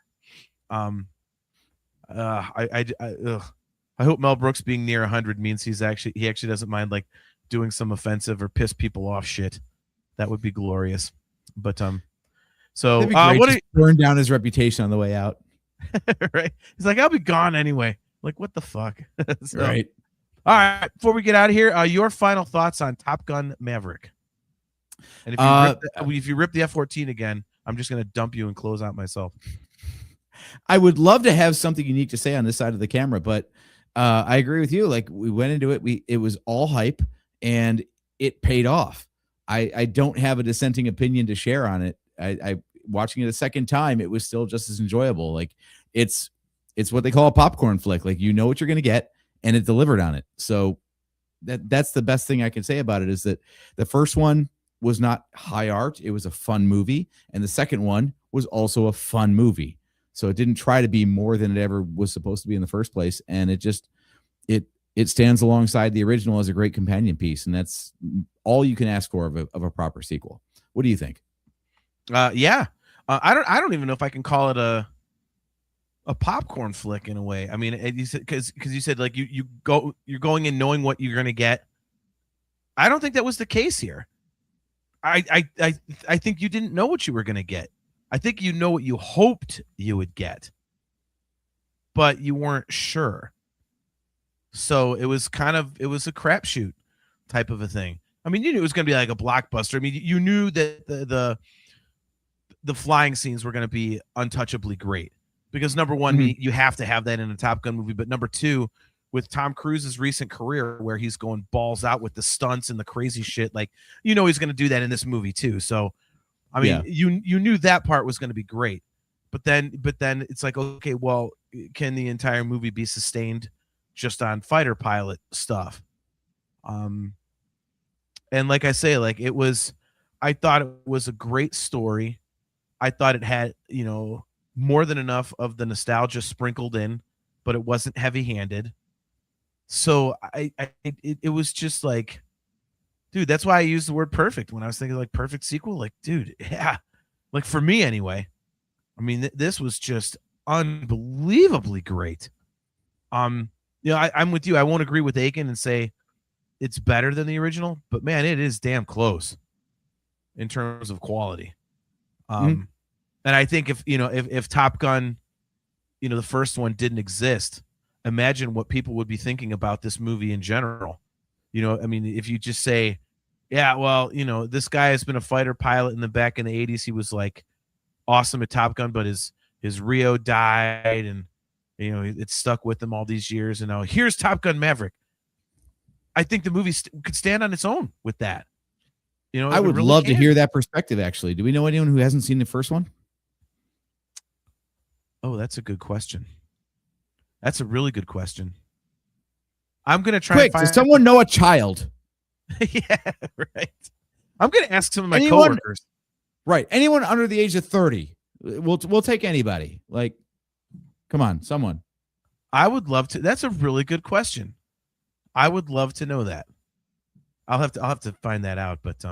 I hope Mel Brooks being near 100 means he actually doesn't mind like doing some offensive or piss people off shit. That would be glorious. But so That'd be great. what Just burn down his reputation on the way out. right? He's like, I'll be gone anyway. Like, what the fuck? So, Right. All right. Before we get out of here, your final thoughts on Top Gun Maverick. And if you rip the F-14 again, I'm just gonna dump you and close out myself. I would love to have something unique to say on this side of the camera, but I agree with you. Like, we went into it, it was all hype, and it paid off. I don't have a dissenting opinion to share on it. I watching it a second time, it was still just as enjoyable. Like, it's what they call a popcorn flick. Like, you know what you're going to get, and it delivered on it. So that's the best thing I can say about it, is that the first one was not high art. It was a fun movie. And the second one was also a fun movie. So it didn't try to be more than it ever was supposed to be in the first place. And it stands alongside the original as a great companion piece. And that's all you can ask for of a proper sequel. What do you think? Yeah. I don't even know if I can call it a popcorn flick in a way. I mean, because you said like you're going in knowing what you're going to get. I don't think that was the case here. I think you didn't know what you were going to get. I think you know what you hoped you would get, but you weren't sure. So it was a crapshoot type of a thing. I mean, you knew it was going to be like a blockbuster. I mean, you knew that the flying scenes were going to be untouchably great because number one, you have to have that in a Top Gun movie. But number two, with Tom Cruise's recent career where he's going balls out with the stunts and the crazy shit, like, he's going to do that in this movie too. So, I mean, you knew that part was going to be great, but then it's like, okay, well, can the entire movie be sustained just on fighter pilot stuff? And like I say, like I thought it was a great story. I thought it had, more than enough of the nostalgia sprinkled in, but it wasn't heavy-handed. So it was just like, dude, that's why I used the word perfect when I was thinking like perfect sequel. Like, dude, yeah, like for me anyway. I mean, this was just unbelievably great. I'm with you. I won't agree with Aiken and say it's better than the original, but man, it is damn close in terms of quality. And I think if Top Gun, the first one didn't exist, imagine what people would be thinking about this movie in general. I mean, if you just say, yeah, well, this guy has been a fighter pilot in the back in the 80s. He was like awesome at Top Gun, but his Rio died and, it stuck with him all these years. And now here's Top Gun Maverick. I think the movie could stand on its own with that. I would really love to hear that perspective, actually. Do we know anyone who hasn't seen the first one? Oh, that's a good question. That's a really good question. I'm going to try. Quick, does someone know a child? Yeah, right. I'm going to ask some of my coworkers. Right. Anyone under the age of 30. We'll take anybody. Like, come on, someone. I would love to. That's a really good question. I would love to know that. I'll have to find that out, but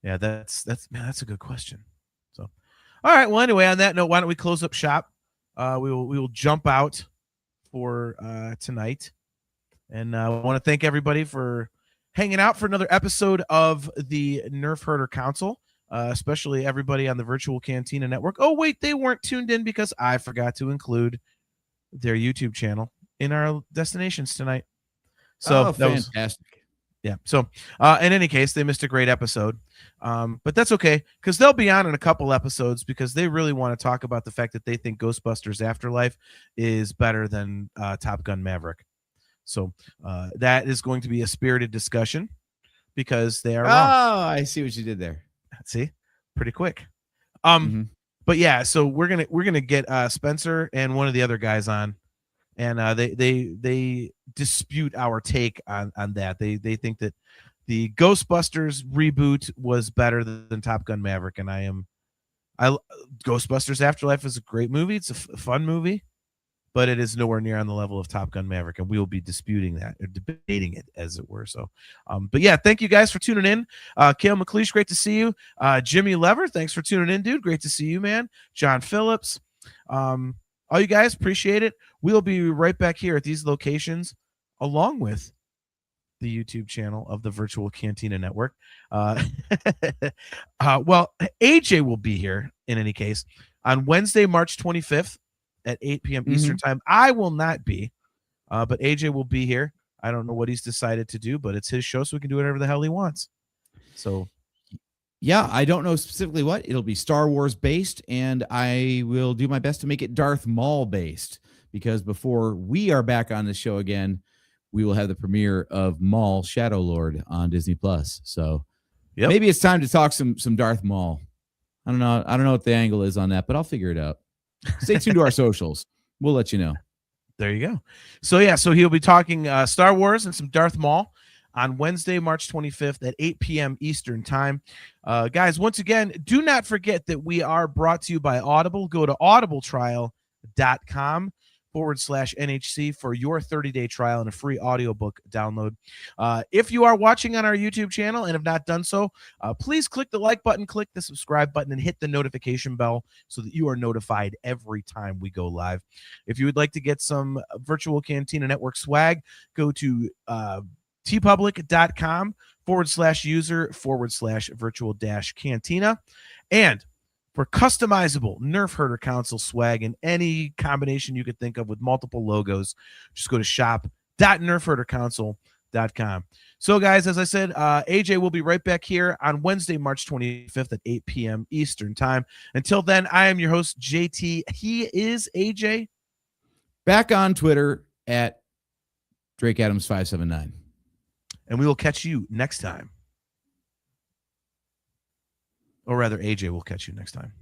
yeah, that's a good question. So, all right. Well, anyway, on that note, why don't we close up shop? We will jump out for tonight, and I want to thank everybody for hanging out for another episode of the Nerf Herder Council, especially everybody on the Virtual Cantina Network. Oh wait, they weren't tuned in because I forgot to include their YouTube channel in our destinations tonight. So that was fantastic. Yeah. So in any case, they missed a great episode. But that's okay, because they'll be on in a couple episodes because they really want to talk about the fact that they think Ghostbusters Afterlife is better than Top Gun Maverick. So that is going to be a spirited discussion because they are wrong. Oh, I see what you did there. See? Pretty quick. But yeah, so we're gonna get Spencer and one of the other guys on, and they dispute our take on that. They think that the Ghostbusters reboot was better than Top Gun Maverick, and Ghostbusters Afterlife is a great movie. It's a fun movie, but it is nowhere near on the level of Top Gun Maverick, and we will be disputing that or debating it, as it were. So, but yeah, thank you guys for tuning in. Cale McLeish, great to see you. Jimmy Lever, thanks for tuning in, dude. Great to see you, man. John Phillips, all you guys, appreciate it. We'll be right back here at these locations, along with the YouTube channel of the Virtual Cantina Network. Well, AJ will be here in any case on Wednesday, March 25th at 8 p.m. Eastern time. I will not be, but AJ will be here. I don't know what he's decided to do, but it's his show, so we can do whatever the hell he wants. So, yeah, I don't know specifically what. It'll be Star Wars based, and I will do my best to make it Darth Maul based, because before we are back on the show again, we will have the premiere of Maul Shadow Lord on Disney Plus. So maybe it's time to talk some Darth Maul. I don't know what the angle is on that, but I'll figure it out. Stay tuned to our socials. We'll let you know. There you go. So yeah, so he'll be talking Star Wars and some Darth Maul on Wednesday, March 25th at 8 p.m. Eastern time. Guys, once again, do not forget that we are brought to you by Audible. Go to audibletrial.com/NHC for your 30-day trial and a free audiobook download. If you are watching on our YouTube channel and have not done so, please click the like button, click the subscribe button, and hit the notification bell so that you are notified every time we go live. If you would like to get some Virtual Cantina Network swag, go to tpublic.com/user/virtual-cantina. And for customizable Nerf Herder console swag in any combination you could think of with multiple logos, just go to shop.nerfherderconsole.com. So, guys, as I said, AJ will be right back here on Wednesday, March 25th at 8 p.m. Eastern time. Until then, I am your host, JT. He is AJ. Back on Twitter at Drake Adams 579. And we will catch you next time. Or rather, AJ will catch you next time.